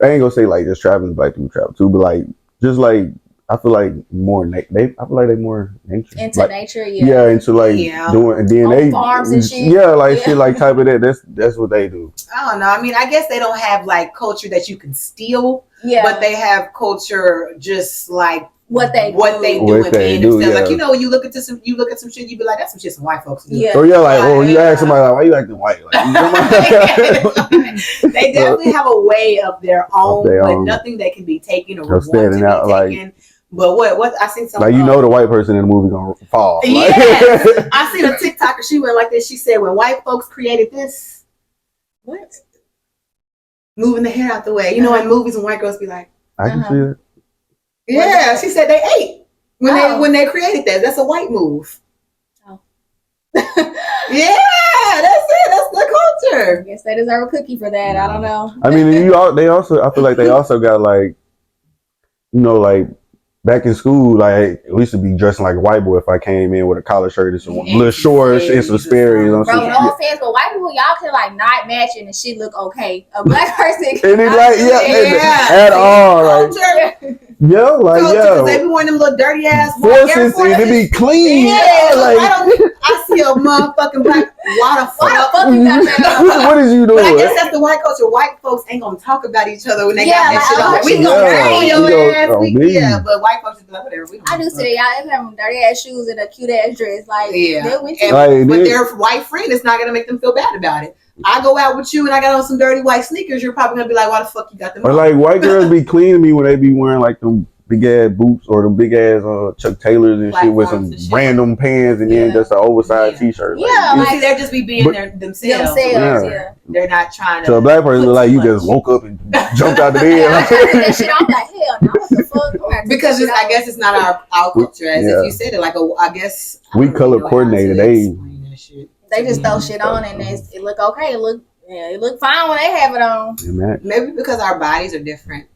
C: I ain't gonna say like just traveling, black people travel too, but like just like I feel like more I feel like they more nature
A: into
C: like,
A: nature,
C: into like doing and then they
A: farms and shit.
C: Shit like type of that. That's what they do.
B: I don't know. I mean, I guess they don't have like culture that you can steal, but they have culture just like what they do and being themselves. Like, you know, when you look at some shit, you be like, that's some shit some white folks do.
C: Yeah. Or you ask somebody like, why you acting white? Like,
B: they definitely have a way of their own, but nothing that can be taken or standing out taken. Like, but what I seen something
C: like the white person in the movie gonna fall.
B: Yes, I seen a TikToker. She went like this. She said, when white folks created this, what? Moving the hair out the way. You know, in movies, when white girls be like,
C: I can see it.
B: Yeah, she said they ate when they created that. That's a white move. Oh. Yeah, that's it. That's the culture.
A: I guess they deserve a cookie for that. I don't know.
C: I mean, I feel like they also got like, you know, like back in school, like we used to be dressing like a white boy if I came in with a collar shirt and some little shorts and some Sperry's.
A: Bro, no offense, but white people, y'all can like not match it and shit look okay. A black person
C: and it's like at all, like
B: they be wearing them little dirty ass
C: forces and it be clean.
B: I see a motherfucking black. Why the fuck you got that on?
C: What is you doing?
B: But I guess that's the white culture. White folks ain't gonna talk about each other when they got that shit on. We gonna your ass. But white folks is like whatever.
A: I do say y'all have dirty ass shoes and a cute ass dress. Like
B: but their white friend is not gonna make them feel bad about it. I go out with you and I got on some dirty white sneakers. You're probably gonna be like, "Why the fuck you got them?"
C: Or like white girls be cleaning me when they be wearing like them big ass boots or the big ass Chuck Taylors and shit with some random pants and then just an oversized t-shirt.
B: Like they're just be being themselves. They're not trying to.
C: So a black person look like you just woke up and jumped out the bed.
A: That shit, I'm like, hell no, what the fuck?
B: Because I guess it's not our culture, as if you said it. Like I guess
C: we color coordinated.
A: They just throw shit on and it look okay. It look fine when they have it on.
B: Maybe because our bodies are different.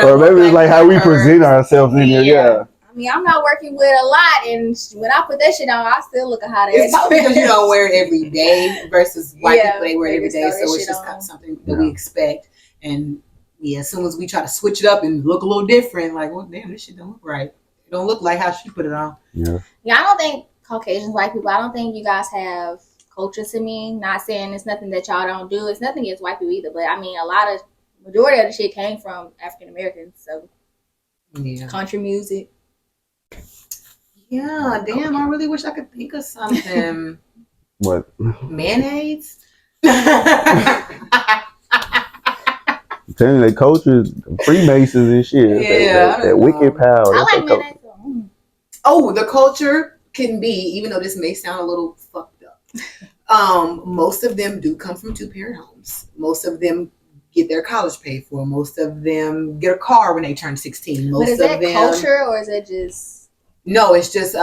C: Or maybe it's like how we present ourselves in here. Yeah.
A: I mean, I'm not working with a lot, and when I put that shit on, I still look a hot ass.
B: It's probably because you don't wear it every day versus white people, they wear it every day. So it's just something that we expect. And as soon as we try to switch it up and look a little different, like, well, damn, this shit don't look right. It don't look like how she put it on.
A: Yeah, I don't think Caucasians, white people, I don't think you guys have culture to me. Not saying it's nothing that y'all don't do. It's nothing against white people either. But I mean, majority of the shit came from African Americans. So country music.
B: Yeah, damn, I really wish I could think of something.
C: What?
B: Mayonnaise?
C: Telling you, that culture, Freemasons and shit.
B: Yeah,
C: that wicked power.
A: I like mayonnaise.
B: Oh, the culture can be, even though this may sound a little fucked up, most of them do come from 2-parent homes. Most of them get their college paid for. Most of them get a car when they turn 16. Most
A: but is that culture or is it just...
B: No, it's just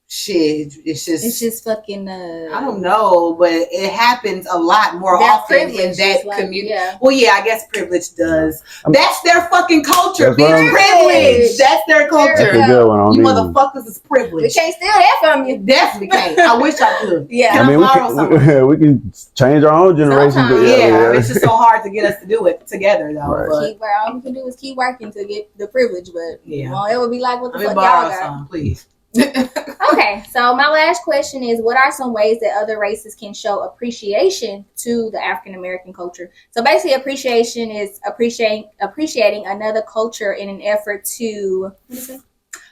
B: shit. It's just
A: fucking
B: I don't know, but it happens a lot more often in that community. Yeah. Well, yeah, I guess privilege does. That's their fucking culture. Being privileged. That's their culture.
C: That's a good one.
B: You motherfuckers is privileged.
A: We can't steal that from you.
B: Definitely can't. I wish I could.
A: Yeah.
C: I mean, we can change our own generation. But
B: it's just so hard to get us to do it together, though.
C: Right.
B: But
A: all we can do is keep working to get the privilege, but it won't ever be like what the fuck y'all got.
B: Some, please.
A: Okay, so my last question is, what are some ways that other races can show appreciation to the African American culture? So basically, appreciation is appreciating another culture in an effort to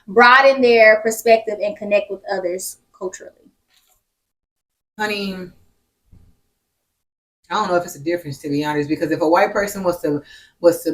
A: broaden their perspective and connect with others culturally.
B: Honey, I don't know if it's a difference, to be honest, because if a white person was to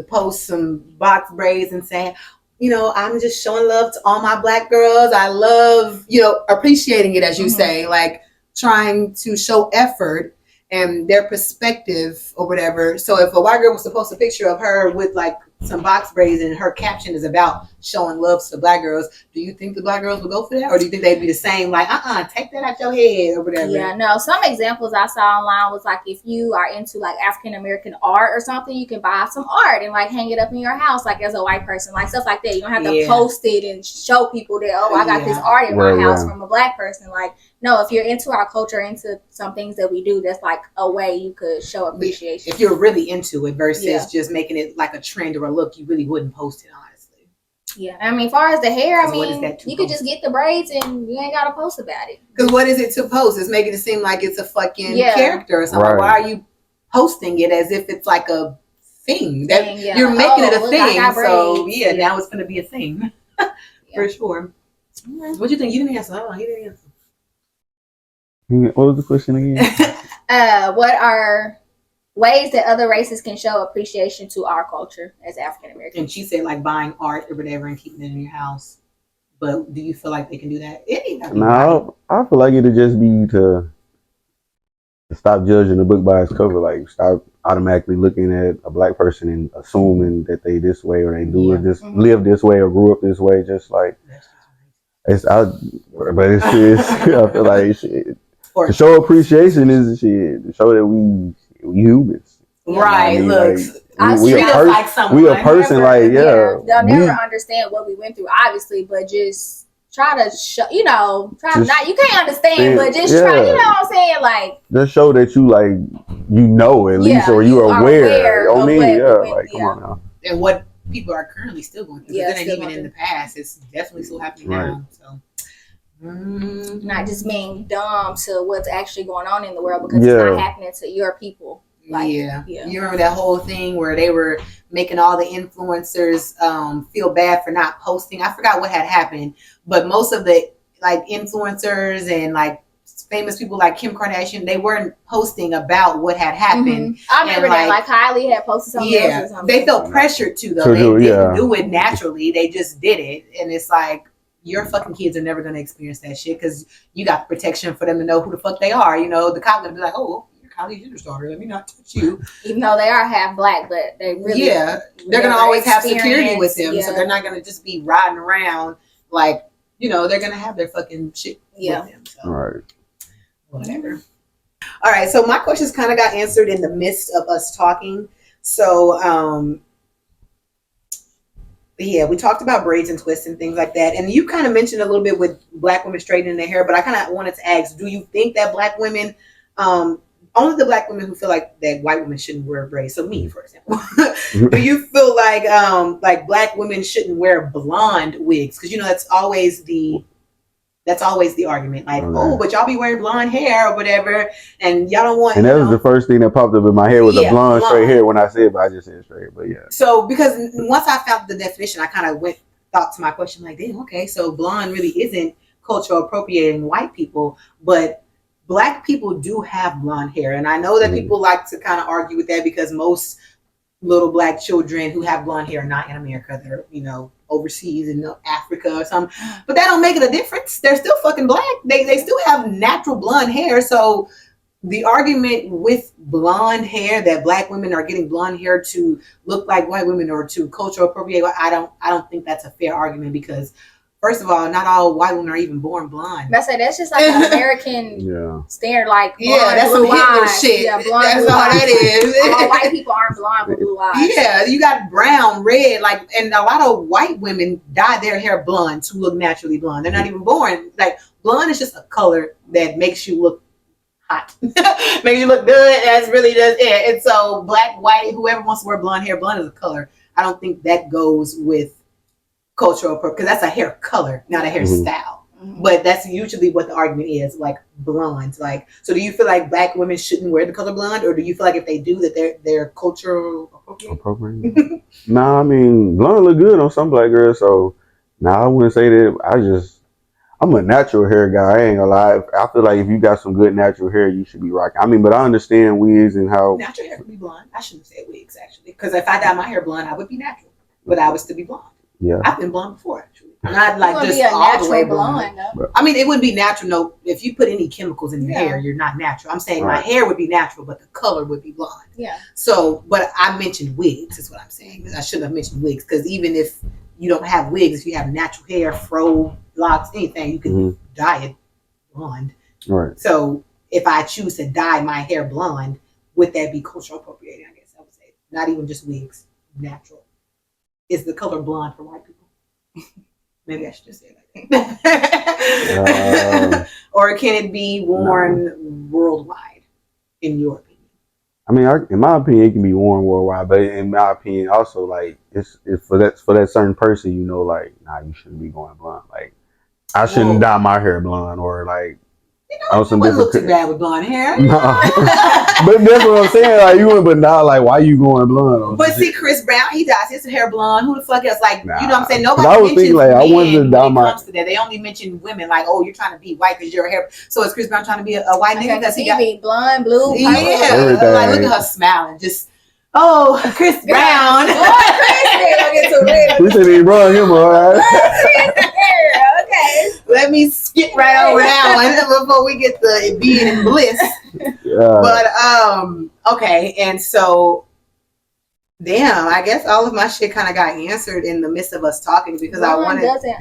B: post some box braids and say, you know, I'm just showing love to all my black girls. I love, appreciating it, as you say, like trying to show effort and their perspective or whatever. So if a white girl was to post a picture of her with like some box braids and her caption is about showing love to the black girls, do you think the black girls would go for that? Or do you think they'd be the same, like, take that out your head or whatever?
A: Yeah, no, some examples I saw online was like, if you are into like African American art or something, you can buy some art and like hang it up in your house, like as a white person, like stuff like that. You don't have to post it and show people that, I got this art in my house from a black person. Like, no, if you're into our culture, into some things that we do, that's like a way you could show appreciation.
B: If you're really into it versus just making it like a trend or a look, you really wouldn't post it, honestly.
A: Yeah, I mean, as far as the hair, I mean, you could just get the braids and you ain't got to post about it.
B: Because what is it to post? It's making it seem like it's a fucking character or something. Right. Why are you posting it as if it's like a thing? You're making it a thing. So, now it's going to be a thing. For sure. What do you think? You didn't answer. You didn't answer.
C: What was the question again?
A: What are ways that other races can show appreciation to our culture as African Americans?
B: And she said like buying art or whatever and keeping it in your house. But do you feel like they can do that?
C: No, I feel like it'd just be to stop judging the book by its cover. Like, stop automatically looking at a black person and assuming that they this way or they do it this, live this way or grew up this way. Just like but it's I feel like shit. To show appreciation is shit. To show that we humans.
B: Right. I mean, look,
C: we a person. Like,
A: they'll never understand what we went through, obviously, but just try to show, you can't understand, but just try, you know what I'm saying? Like,
C: just show that you at least, or you are aware. Come on now.
B: And what people are currently still going through. It ain't even in the past. It's definitely still happening now. So.
A: Not just being dumb to what's actually going on in the world because it's not happening to your people. Like, you
B: remember that whole thing where they were making all the influencers feel bad for not posting? I forgot what had happened, but most of the like influencers and like famous people like Kim Kardashian, they weren't posting about what had happened.
A: I remember that, like Kylie had posted something else or something.
B: They felt pressured to though. They didn't do it naturally. They just did it, and it's like, your fucking kids are never going to experience that shit because you got protection for them to know who the fuck they are. The cop going to be like, oh, you're Kylie Jenner's daughter. Let me not touch you.
A: Even though they are half black, but they really...
B: Yeah, they're going to always have security with them. So they're not going to just be riding around like, they're going to have their fucking shit with them. So.
C: All right.
B: Whatever. All right, so my questions kind of got answered in the midst of us talking. So, But yeah, we talked about braids and twists and things like that. And you kind of mentioned a little bit with black women straightening their hair, but I kind of wanted to ask, do you think that black women, only the black women who feel like that white women shouldn't wear braids, so me, for example, do you feel like black women shouldn't wear blonde wigs? Because, that's always the argument. Like, oh, but y'all be wearing blonde hair or whatever, and y'all don't want.
C: And that was the first thing that popped up in my head was a blonde straight hair when I said it, but I just said straight. But yeah.
B: So because once I found the definition, I kind of thought to my question like, damn, okay, so blonde really isn't cultural appropriating white people, but black people do have blonde hair, and I know that people like to kind of argue with that because most little black children who have blonde hair are not in America. They're overseas in Africa or something, but that don't make it a difference. They're still fucking black. They still have natural blonde hair. So the argument with blonde hair that black women are getting blonde hair to look like white women or to cultural appropriate, I don't think that's a fair argument because first of all, not all white women are even born blonde.
A: That's just like an American standard, like blonde,
B: that's some Hitler shit.
A: Yeah, blonde,
B: that's
A: blue
B: all
A: eyes.
B: that is.
A: All white people aren't blonde with blue eyes.
B: Yeah, you got brown, red, and a lot of white women dye their hair blonde to look naturally blonde. They're not even born. Like, blonde is just a color that makes you look hot. Makes you look good. That's really just it. And so black, white, whoever wants to wear blonde hair, blonde is a color. I don't think that goes with cultural because that's a hair color, not a hairstyle. But that's usually what the argument is, like blonde. Like, so do you feel like black women shouldn't wear the color blonde, or do you feel like if they do that they're cultural appropriate?
C: Nah, I mean, blonde look good on some black girls, so I wouldn't say that. I'm a natural hair guy. I ain't gonna lie. I feel like if you got some good natural hair, you should be rocking. I mean, but I understand wigs and how
B: natural hair could be blonde. I shouldn't say wigs actually, because if I dye my hair blonde, I would be natural, but I would still be blonde.
C: Yeah,
B: I've been blonde before actually. Not like just
A: be a
B: all the way
A: blonde.
B: I mean, it wouldn't be natural. No, if you put any chemicals in your hair, you're not natural. I'm saying my hair would be natural, but the color would be blonde.
A: Yeah.
B: So, but I mentioned wigs is what I'm saying. I shouldn't have mentioned wigs because even if you don't have wigs, if you have natural hair, fro, locks, anything, you can dye it blonde.
C: Right.
B: So if I choose to dye my hair blonde, would that be cultural appropriating? I guess I would say not even just wigs, natural. Is the color blonde for white people? Maybe I should just say it like that. Or can it be worn worldwide, in your opinion?
C: I mean, in my opinion, it can be worn worldwide, but in my opinion, also like it's for that certain person, like, nah, you shouldn't be going blonde. Like, I shouldn't dye my hair blonde or like.
B: It wouldn't look too bad with blonde hair.
C: No. But that's what I'm saying. Like, but now, like, why you going blonde?
B: But see, Chris Brown, he dyes his hair blonde. Who the fuck else? Like,
C: nah.
B: You know what I'm saying? Nobody mentions men I wanted to dye when it comes to that. They only mention women. Like, oh, you're trying to be white because your hair. So is Chris Brown trying to be a white nigga because he got
A: blonde, blue,
B: yeah.
C: Everything.
B: Like, look at her smiling. Just Chris Brown.
C: We should be blonde him, all right.
A: Okay.
B: Let me skip right over that one before we get the being in bliss. Yeah. But okay, and so damn, I guess all of my shit kind of got answered in the midst of us talking because
A: blonde
B: I wanted.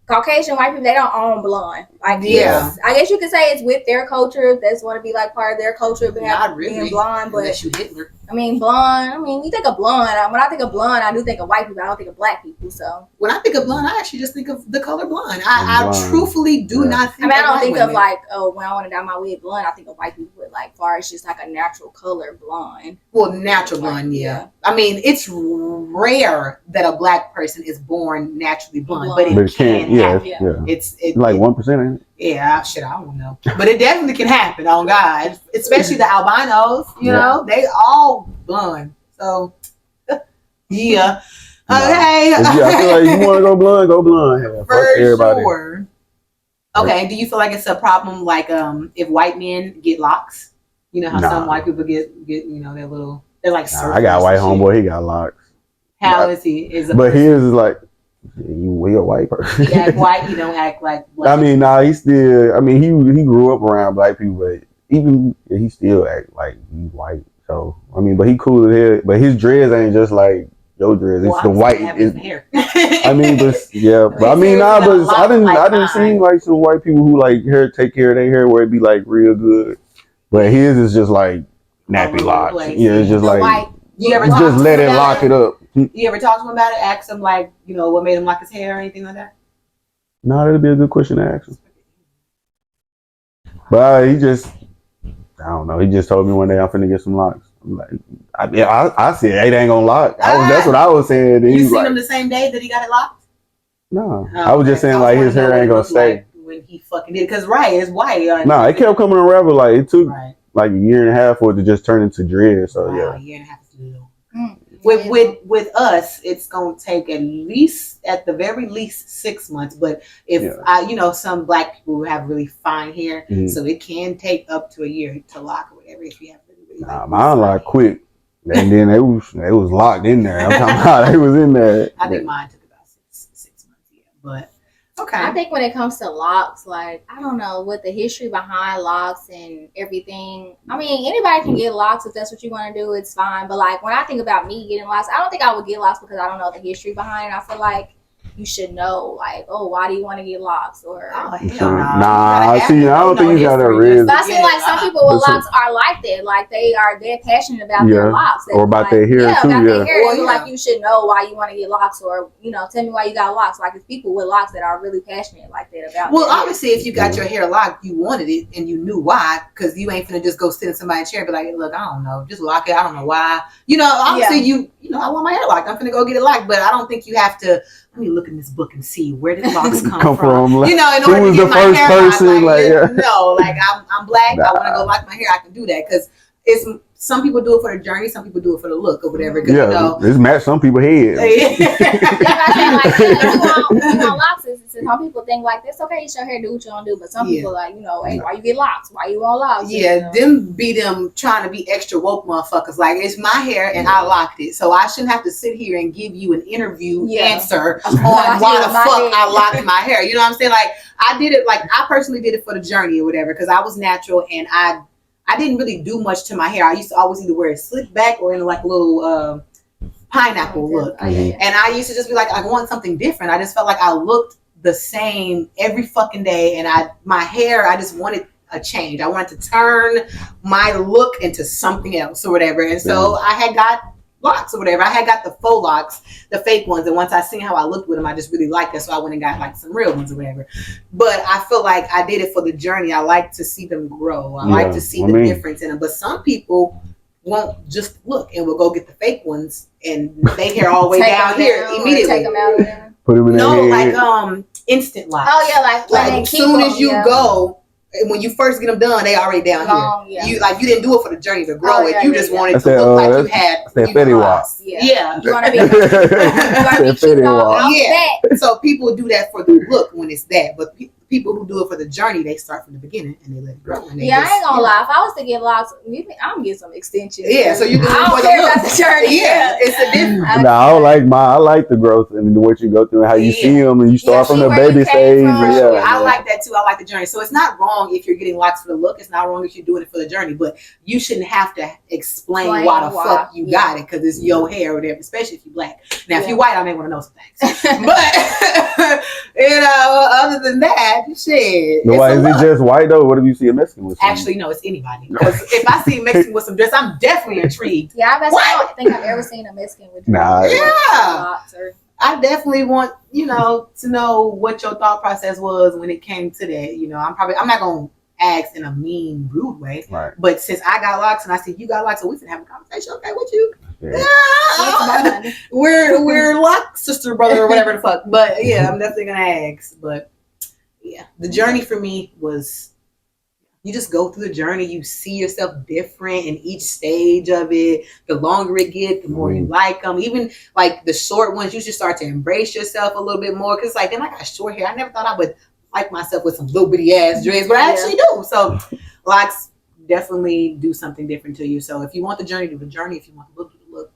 A: Caucasian white people, they don't own blonde. Like, I guess you could say it's with their culture. That's want to be like part of their culture, but
B: not really
A: being blonde. But
B: unless you Hitler.
A: I mean, blonde. I mean, you think of blonde. When I think of blonde, I do think of white people. I don't think of black people. So
B: when I think of blonde, I actually just think of the color blonde. I truthfully do not think.
A: I don't think of like, when I want to dye my wig blonde, I think of white people. But like, far as just like a natural color blonde.
B: Well, natural blonde, yeah. I mean, it's rare that a black person is born naturally blonde, but it can happen.
C: Yeah.
B: It's
C: like 1%, ain't it?
B: Yeah, shit, I don't know. But it definitely can happen, on God. Especially the albinos, you know, they all blonde. So, yeah. Okay.
C: I feel like you want to go blonde.
B: For sure. Okay, do you feel like it's a problem, like, if white men get locks? You know how some white people get their little, they're like
C: I got a white homeboy, he got locks.
B: How is he?
C: But his is like, we a white person.
B: He act white. He don't act like
C: black. I mean, he still. I mean, he grew up around black people, but even he still act like he's white. So I mean, but he cool as hell. But his dreads ain't just like your dreads. It's the white.
B: Hair.
C: I mean, but yeah. But I mean, but I didn't see like some white people who like take care of their hair where it be like real good. But his is just like nappy locks. Yeah, it's just like
A: white.
B: You ever
C: just let it lock it up.
B: You ever talk to him about it? Ask him like, what made him lock his hair or anything like that?
C: No, that'd be a good question to ask him. But he just, I don't know. He just told me one day I'm finna get some locks. I'm like, I said it ain't gonna lock. That's what I was saying.
B: You seen him the same day that he got it locked?
C: No, I was just saying like his hair ain't gonna stay.
B: Like when he fucking did, because it's white.
C: No, it kept coming around. Like it took like a year and a half for it to just turn into dread. So
B: a year and a half is little. With us, it's gonna take at the very least 6 months. But if some black people have really fine hair, so it can take up to a year to lock or whatever. If you have really
C: mine locked quick, and then it was locked in there. I'm talking about they was in there.
B: I think mine took about six months. Yeah, but okay.
A: I think when it comes to locks, like I don't know what the history behind locks and everything. I mean, anybody can get locks if that's what you want to do. It's fine. But like when I think about me getting locks, I don't think I would get locks because I don't know the history behind it. I feel like you should know, like, oh, why do you want to get locks? Or
B: hell no.
C: Nah, see, I don't think you got a reason.
A: But I see, like some people with locks are like that, like they're passionate about their locks,
C: or about their hair too.
A: Their hair. Like you should know why you want to get locks, or tell me why you got locks. Like it's people with locks that are really passionate like that about.
B: Well, obviously, if you got your hair locked, you wanted it and you knew why, because you ain't finna just go sit in somebody's chair and be like, hey, look, I don't know, just lock it. I don't know why. Obviously, I want my hair locked. I'm finna go get it locked, but I don't think you have to. Let me look in this book and see where did locks come from.
C: Like,
B: in order to get my hair
C: person,
B: locked, no, like I'm black. I want to go lock my hair. I can do that because it's some people do it for the journey, some people do it for the look or whatever.
C: It's match some people's heads.
A: Locks is some people think like this. Okay, it's your hair, do what you want to do, but some people like hey, why you get locks? Why you want locks?
B: Them be them trying to be extra woke motherfuckers. Like it's my hair and I locked it, so I shouldn't have to sit here and give you an interview answer on why the fuck I locked my hair. You know what I'm saying? Like I did it. Like I personally did it for the journey or whatever because I was natural and I didn't really do much to my hair. I used to always either wear it slicked back or in like a little pineapple look. And I used to just be like, I want something different. I just felt like I looked the same every fucking day. And my hair, I just wanted a change. I wanted to turn my look into something else or whatever. And so I had got locks or whatever. I had got the faux locks, the fake ones, and once I seen how I looked with them, I just really liked it, so I went and got like some real ones or whatever. But I feel like I did it for the journey. I like to see them grow. I like to see the difference in them. But some people won't just look and will go get the fake ones and they hair all the way down here immediately. Take them out of there.
C: Put them in
B: like instant locks.
A: Oh yeah, like
B: as soon as you go. When you first get them done, they already down here. Yeah. You didn't do it for the journey to grow it. You just wanted to look like you had.
C: Fetty Wap.
A: Yeah. You want to be. Fetty Wap.
B: Yeah. So people do that for the look when it's that, but people who do it for the journey, they start from the beginning and they let it grow. And
A: I ain't gonna lie. If I was to get locks, I'm gonna get some extensions.
B: Yeah. So you do
A: I don't care about the journey.
B: Yeah. It's a difference.
C: No, I don't like I like the growth and what you go through and how you see them and you start from the baby stage.
B: I like that too. I like the journey. So it's not wrong if you're getting locks for the look. It's not wrong if you're doing it for the journey, but you shouldn't have to explain why the fuck you got it because it's your hair or whatever, especially if you're black. Now, if you're white, I may want to know some things. But, other than that, shit.
C: No, is it just white though? What if you see a Mexican with some?
B: Actually, no, it's anybody. Because if I see a Mexican with some dress, I'm definitely intrigued.
A: Yeah, I don't think I've ever seen a Mexican with dress.
C: Nah.
B: Yeah. I definitely want, to know what your thought process was when it came to that. I'm not going to ask in a mean, rude way.
C: Right.
B: But since I got locks and I see you got locks, so we can have a conversation, okay, with you? Yeah. We're locked sister, brother, or whatever the fuck. But yeah, I'm definitely going to ask. But yeah, the journey for me was, you just go through the journey. You see yourself different in each stage of it. The longer it gets, the more you like them. Even like the short ones, you should start to embrace yourself a little bit more. Because like, damn, I got short hair. I never thought I would like myself with some little bitty ass dreads, but I actually do. So locks definitely do something different to you. So if you want the journey, do the journey. If you want the look, do the look.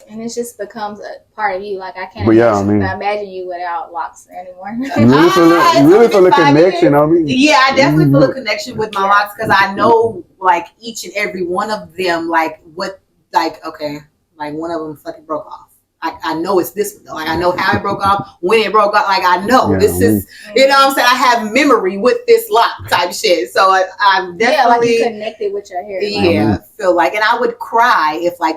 A: And it just becomes a part of you. Like I can't imagine you without locks anymore.
C: You really feel a connection on me.
B: Yeah, I definitely feel a connection with my locks because I know like each and every one of them, like what, like okay, like one of them fucking broke off. I know it's this one though. Like I know how it broke off, when it broke off. Like I know this is, you know what I'm saying? I have memory with this lock type shit. So I'm definitely
A: like you connected with your hair.
B: Yeah, feel like, and I would cry if like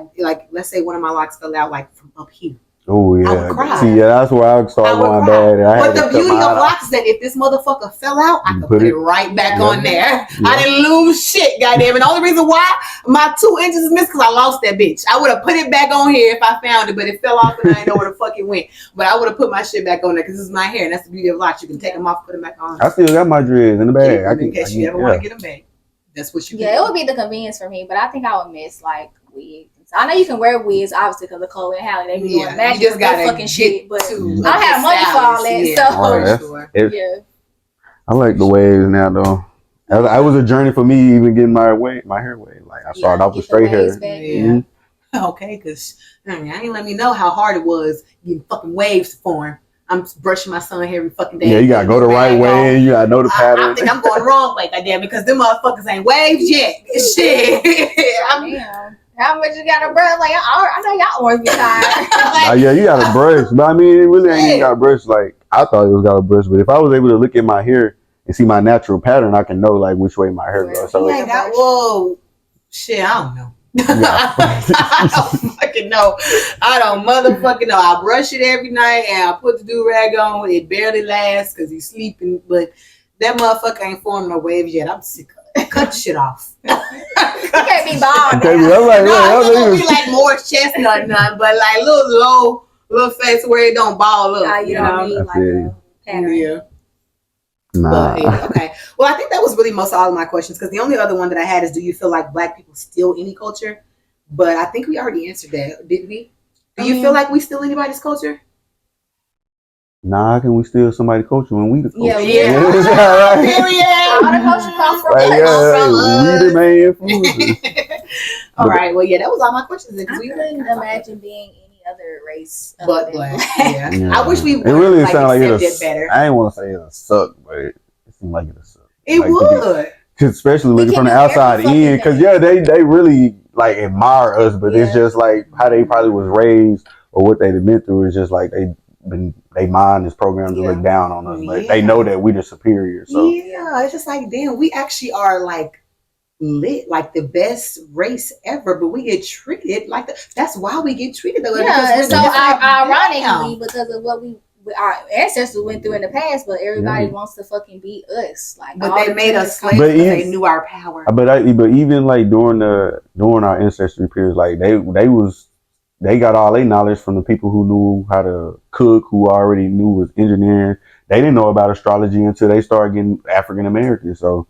B: let's say one of my locks fell out like from up here.
C: Oh yeah,
B: I would cry.
C: See, yeah, that's where I started going bad.
B: But the beauty of locks is that if this motherfucker fell out, I could put it right back on there. Yeah. I didn't lose shit, goddamn. And the only reason why my 2 inches is missing because I lost that bitch. I would have put it back on here if I found it, but it fell off and I didn't know where the fuck it went. But I would have put my shit back on there because this is my hair, and that's the beauty of locks. You can take them off, put them back on.
C: I still got my dreads in the bag.
B: In case you ever want to get them back. That's what you.
A: Yeah, it would be the convenience for me, but I think I would miss like wigs. I know you can wear wigs, obviously, because of Chloe and Halle. They be doing magic with that fucking shit, but I don't have money for all that. So yeah,
C: I like the waves now though. It was a journey for me even getting my hair waved. Like I started off with straight hair.
B: Okay, because I ain't let me know how hard it was getting fucking waves to form. I'm brushing my son hair every fucking day.
C: Yeah, you gotta go the right way. You gotta know the pattern.
B: I think I'm going the wrong way, goddamn, because them motherfuckers ain't waves yet. Shit.
A: Damn. How much you got to brush? Like I know y'all always be tired.
C: Yeah, you got to brush, but I mean, it really ain't got to brush. Like I thought it was got to brush, but if I was able to look at my hair and see my natural pattern, I can know like which way my hair goes. So
B: whoa, shit, I don't know. I don't fucking know. I don't motherfucking know. I brush it every night and I put the do-rag on. It barely lasts because he's sleeping, but that motherfucker ain't forming no waves yet. I'm sick of it. Cut shit off.
A: You can't be bald.
B: It's gonna be like more chestnut or nothing, but like little face where it don't ball up.
A: You know what I mean? Like a pattern.
B: Yeah.
C: Nah.
B: But, yeah, okay. Well, I think that was really most all of my questions because the only other one that I had is, do you feel like Black people steal any culture? But I think we already answered that, didn't we? Do you feel like we steal anybody's culture?
C: Nah, how can we steal somebody's culture when we the culture?
B: Yeah.
A: All the culture comes from us.
C: We the main influences.
B: All right. Well, yeah, that was all my questions.
A: I couldn't imagine being any other race
B: but Black. Yeah. I wish we would.
C: It really
B: like,
C: sound like
B: it better.
C: I ain't want to say it'll suck, but it seemed like it'll suck.
B: It
C: like,
B: would.
C: Especially looking from the outside in, because they really like admire us, but it's just like how they probably was raised or what they've been through is just like they mind is programmed to look down on us, but they know that we the superior. So
B: it's just like, damn, we actually are like lit, like the best race ever, but we get treated like that's why we get treated that way.
A: Yeah, and so ironically, because of what our ancestors went through in the past, but everybody wants to fucking beat us. Like,
B: but they made us slaves because they knew our power.
C: But even like during our ancestry periods, like they got all their knowledge from the people who knew how to cook, who already knew was engineering. They didn't know about astrology until they started getting African American. So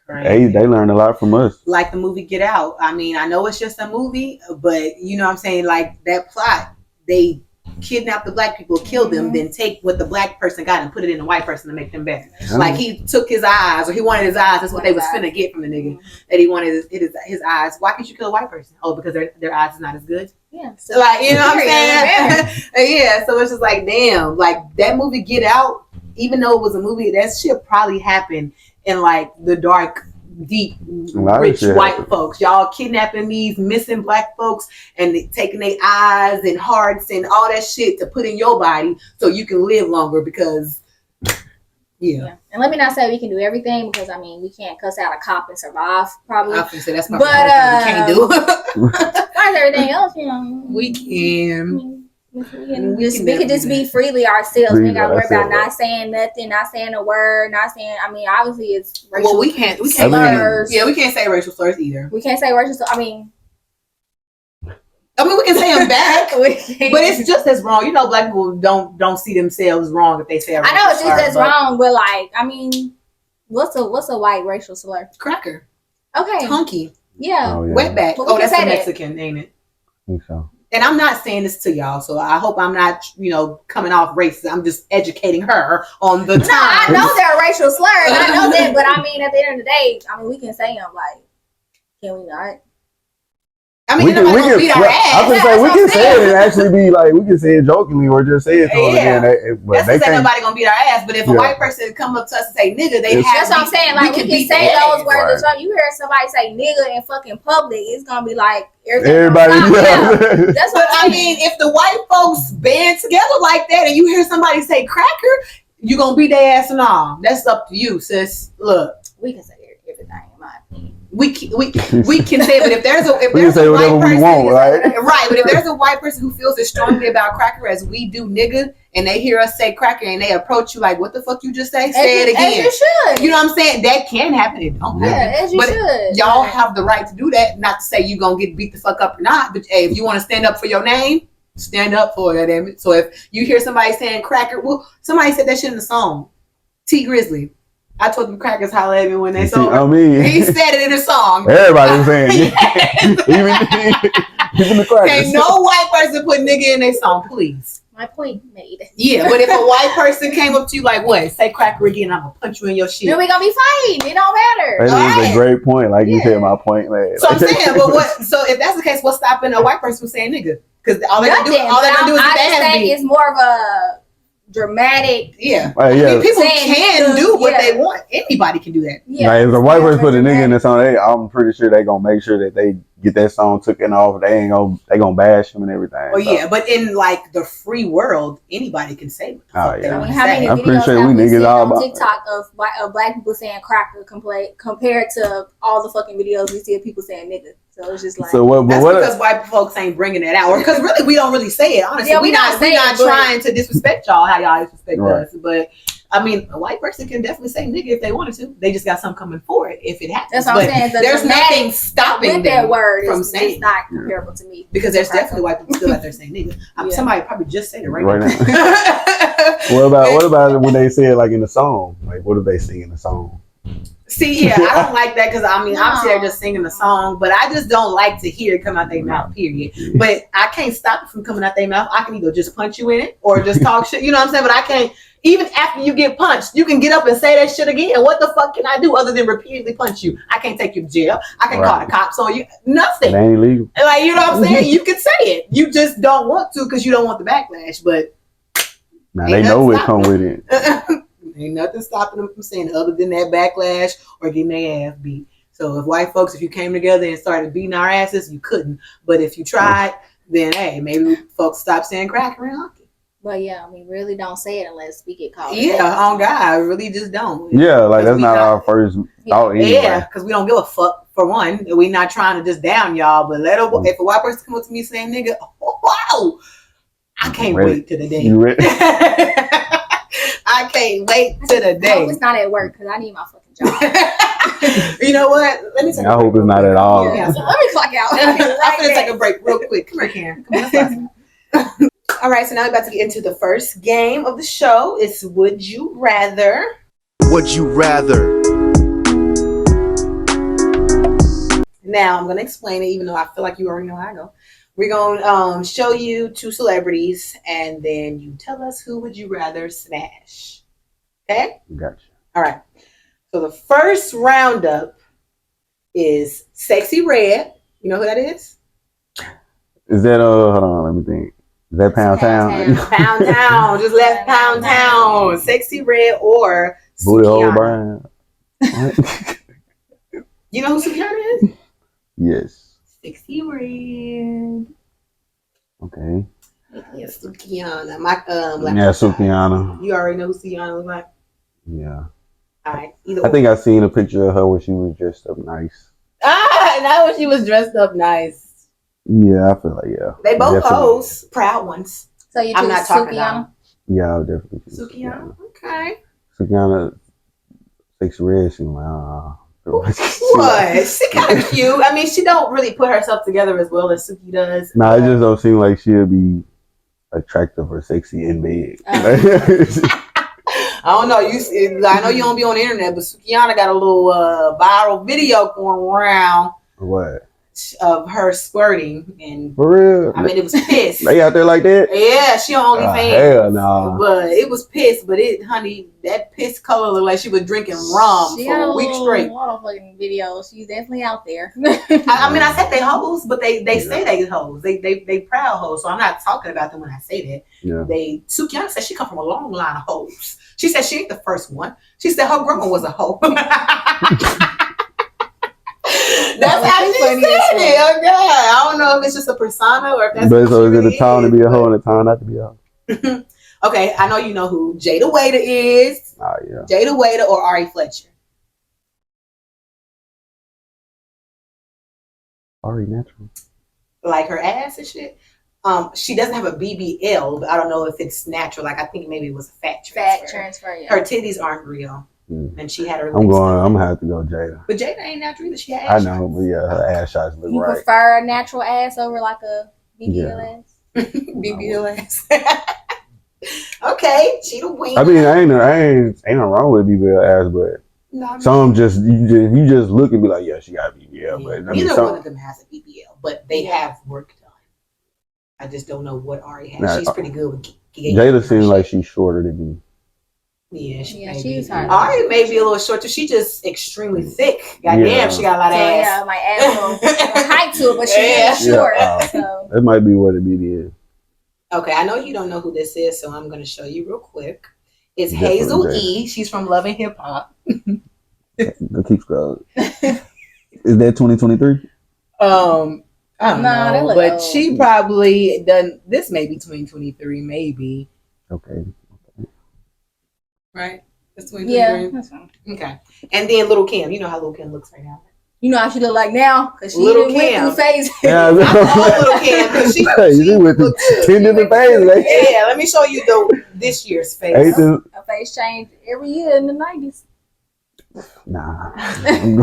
C: they learned a lot from us. Like
B: the movie Get Out. I mean, I know it's just a movie, but you know what I'm saying? Like that plot, they kidnap the Black people, kill them, then take what the Black person got and put it in the white person to make them better. Like he took his eyes, or he wanted his eyes. That's what they was finna get from the nigga. That he wanted his eyes. Why can't you kill a white person? Oh, because their eyes is not as good.
A: Yeah.
B: So like, you know what I'm saying? Yeah. So it's just like, damn. Like that movie Get Out, even though it was a movie, that shit probably happened in like the dark, deep, rich white folks. Y'all kidnapping these missing Black folks and taking their eyes and hearts and all that shit to put in your body so you can live longer because and
A: let me not say we can do everything, because I mean we can't cuss out a cop and survive probably.
B: I can say that's my we can't do.
A: Why everything else, you know,
B: we can.
A: We can just be freely ourselves. We ain't gotta worry about not saying nothing, not saying a word, not saying. I mean, obviously it's racial.
B: Well, we can't
A: slurs.
B: We can't say racial slurs either.
A: We can't say racial slurs. I mean,
B: we can say them back, but it's just as wrong. You know, Black people don't see themselves wrong if they say. I know
A: it's just as wrong, but like, I mean, what's a white racial slur?
B: Cracker.
A: Okay.
B: Hunky.
A: Yeah.
B: Wetback.
A: Well,
B: that's a Mexican, ain't it?
C: I think so.
B: And I'm not saying this to y'all, so I hope I'm not, coming off racist. I'm just educating her on the time.
A: No, I know they're racial slurs. I know that, but I mean, at the end of the day, I mean, we can say them. Like, can we not?
B: I mean, nobody gonna beat our ass.
C: I was say we can say it and actually be like, we can say it jokingly or just say it to them again.
B: That's to say nobody gonna beat our ass. But if a white person come up to us and say nigga, they have.
A: That's what I'm saying. Like we can say those words. Right. You hear somebody say nigga in fucking public, it's gonna be like everybody. That's what
B: I mean. If the white folks band together like that, and you hear somebody say cracker, you gonna beat their ass and all. That's up to you, sis. Look,
A: we can say everything in my opinion.
B: We can say, but if there's a white person, right? But if there's a white person who feels as strongly about cracker as we do, nigga, and they hear us say cracker and they approach you like, "What the fuck you just say? Say it again."
A: As you should.
B: You know what I'm saying? That can happen. It don't happen.
A: Yeah, as you should.
B: Y'all have the right to do that. Not to say you gonna get beat the fuck up or not, but hey, if you want to stand up for your name, stand up for it. Damn it. So if you hear somebody saying cracker, well, somebody said that shit in the song. T Grizzly. I told them crackers holler at me when they saw it. He said it in a song.
C: Everybody was saying even the crackers.
B: Ain't no white person put nigga in their song, please.
A: My point made.
B: Yeah, but if a white person came up to you like, what? Say cracker again, I'm gonna punch you in your shit.
A: Then we gonna be fighting. It don't matter.
C: That is a great point. Like you said, my point, man.
B: So I'm saying, but what? So if that's the case, what's stopping a white person from saying nigga? Because all they're gonna do is
A: I think it's more of a dramatic.
B: Yeah. I mean, people can do what they want. Anybody can do that.
C: Yeah. Like, if a white person put a nigga in the song, I'm pretty sure they gonna make sure that they get that song taken off. They gonna bash him and everything.
B: Oh yeah, but in like the free world, anybody can say what the fuck they want to say.
C: I'm pretty sure we niggas all
A: on TikTok of black people saying cracker compared to all the fucking videos we see of people saying nigga. So it's just like
B: that's because white folks ain't bringing it out, or because really we don't really say it. Honestly, we're not trying to disrespect y'all how y'all disrespect us, but. I mean, a white person can definitely say nigga if they wanted to. They just got something coming for it if it happens.
A: That's what I'm saying.
B: There's nothing stopping
A: that word
B: from saying
A: it's not comparable to me.
B: Because there's definitely white people still out there saying nigga. Somebody probably just said it right now.
C: What about it when they say it like in the song? Like what do they sing in the song?
B: See, I don't like that because obviously they're just singing the song, but I just don't like to hear it come out their mouth, period. But I can't stop it from coming out their mouth. I can either just punch you in it or just talk shit, you know what I'm saying? But I can't, even after you get punched, you can get up and say that shit again. What the fuck can I do other than repeatedly punch you? I can't take you to jail. I can call the cops on you. Nothing.
C: It ain't illegal.
B: Like, you know what I'm saying? You can say it. You just don't want to because you don't want the backlash, but
C: now they know it come with it.
B: Ain't nothing stopping them from saying other than that backlash or getting their ass beat. So if white folks, if you came together and started beating our asses, you couldn't. But if you tried, then hey, maybe folks stop saying cracker and hockey.
A: But yeah, we really don't say it unless we get called.
B: Yeah, on God, we really just don't.
C: Yeah, like that's not our first thought anyway.
B: Yeah, because we don't give a fuck for one. We're not trying to just down y'all, but if a white person come up to me saying nigga, wow, I can't wait to the day.
C: You ready?
B: I can't wait to the day.
A: I hope it's not at work because I need my fucking job.
B: You know what? Let me take
C: I hope it's not at all.
A: Yeah, so let me clock out.
B: I'm going to take a break real quick. Come here, Karen. Come on, all right, so now we're about to get into the first game of the show. It's Would You Rather?
D: Would you rather?
B: Now, I'm going to explain it, even though I feel like you already know how I go. We're going to show you two celebrities, and then you tell us who would you rather smash. Okay?
C: Gotcha.
B: All right. So the first roundup is Sexy Red. You know who that is?
C: Is that, hold on, let me think. Is that Pound Town?
B: Pound Town. Just left Pound Town. Sexy Red or
C: Booty Hole Brian.
B: You know who Sukihana is?
C: Yes.
B: Sexy Red.
C: Okay.
B: Yeah, Sukihana.
C: Sukihana.
B: You already know who Sukihana was like?
C: Yeah.
B: All right.
C: I think I seen a picture of her where she was dressed up nice.
B: Not when she was dressed up nice.
C: Yeah, I feel like, yeah.
B: They both pose. Proud ones.
A: So you choose Sukihana?
C: Yeah, I'll definitely choose
B: Sukihana. Okay.
C: Sukihana, Sexy Red, she's like,
B: what? She kind of cute. I mean, she don't really put herself together as well as Suki does.
C: Nah, it just don't seem like she'll be attractive or sexy in bed.
B: I don't know. I know you don't be on the internet, but Sukihana got a little viral video going around.
C: What?
B: of her squirting, and
C: For real?
B: I mean, it was piss.
C: They out there like that?
B: Yeah, she on OnlyFans.
C: Hell no.
B: But it was piss. But honey, that piss color looked like she was drinking rum
A: She
B: for a week straight.
A: A lot of fucking videos. She's definitely out there.
B: I mean, I said they hoes, but they say they hoes. They proud hoes. So I'm not talking about them when I say that.
C: Yeah.
B: Sukiyama said she come from a long line of hoes. She said she ain't the first one. She said her grandma was a hoe. That's how she said it. Oh God, I don't know if it's just a persona or if that's.
C: But so is it a time to be a hoe and a time not to be a hoe?
B: Okay, I know you know who Jada Waiter is.
C: Oh yeah.
B: Jada Waiter or Ari Fletcher.
C: Ari natural.
B: Like her ass and shit. She doesn't have a BBL, but I don't know if it's natural. Like I think maybe it was a fat transfer.
A: Yeah.
B: Her titties aren't real, and she had her.
C: I'm gonna have to go Jada.
B: But Jada ain't natural either. She had.
C: I know, but yeah, her ass shots look
A: You
C: right.
A: prefer a natural ass over like a BBL ass?
B: BBL ass. Okay, she the wing.
C: I mean, ain't nothing wrong with BBL ass, but
B: no,
C: some just you just look and be like, yeah, she got a BBL. But I mean,
B: neither one of them has a BBL, but they have work done. I just don't know what Ari has. She's pretty good with
C: Jada seems like she's shorter than me.
B: Yeah,
A: she's hard.
B: Ari may be a little shorter. She just extremely thick. Goddamn, she got a lot of ass.
A: Yeah, my ass height to it, but she's short. So.
C: That might be what it is.
B: Okay, I know you don't know who this is, so I'm going to show you real quick. It's Hazel E. She's from Love and Hip Hop.
C: Keep scrolling. Is that 2023?
B: I don't know, but old. She probably done this. Maybe 2023, maybe.
C: Okay.
B: Right. That's 2023.
A: Yeah. That's fine.
B: Okay. And then Little Kim. You know how Little Kim looks right now.
A: You know how she look like now because she
B: Little
A: went through phases.
C: Yeah,
B: I know Little Kim because she
C: went through 10 different phases. Right?
B: Yeah. Let me show you this year's face.
A: A face changed every year in the 90s.
C: Nah, I'm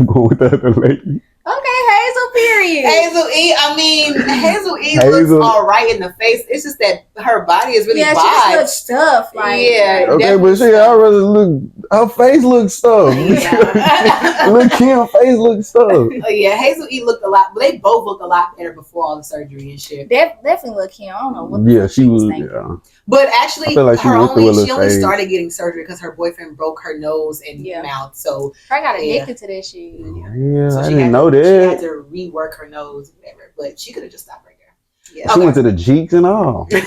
C: going with the other lady.
A: Okay, Hazel, period.
B: Hazel E. I mean, Hazel E. looks all right in the face. It's just that her body is really
A: she just looks stuff. Like,
C: okay, but I'd rather look. Her face looks stuff. Yeah. Look, Kim's face looks stuff.
B: Yeah, Hazel E. looked a lot, but they both looked a lot better before all the surgery and shit.
A: Definitely look Kim. I don't know what.
C: She was. Yeah.
B: But actually,
C: like she
B: only started getting surgery because her boyfriend broke her nose and mouth. So
A: I got addicted to that shit.
C: Yeah,
B: so
C: I didn't know that.
B: She had to rework her nose, whatever. But she could have just stopped right there.
C: Yeah. She went to the cheeks and all.
B: Now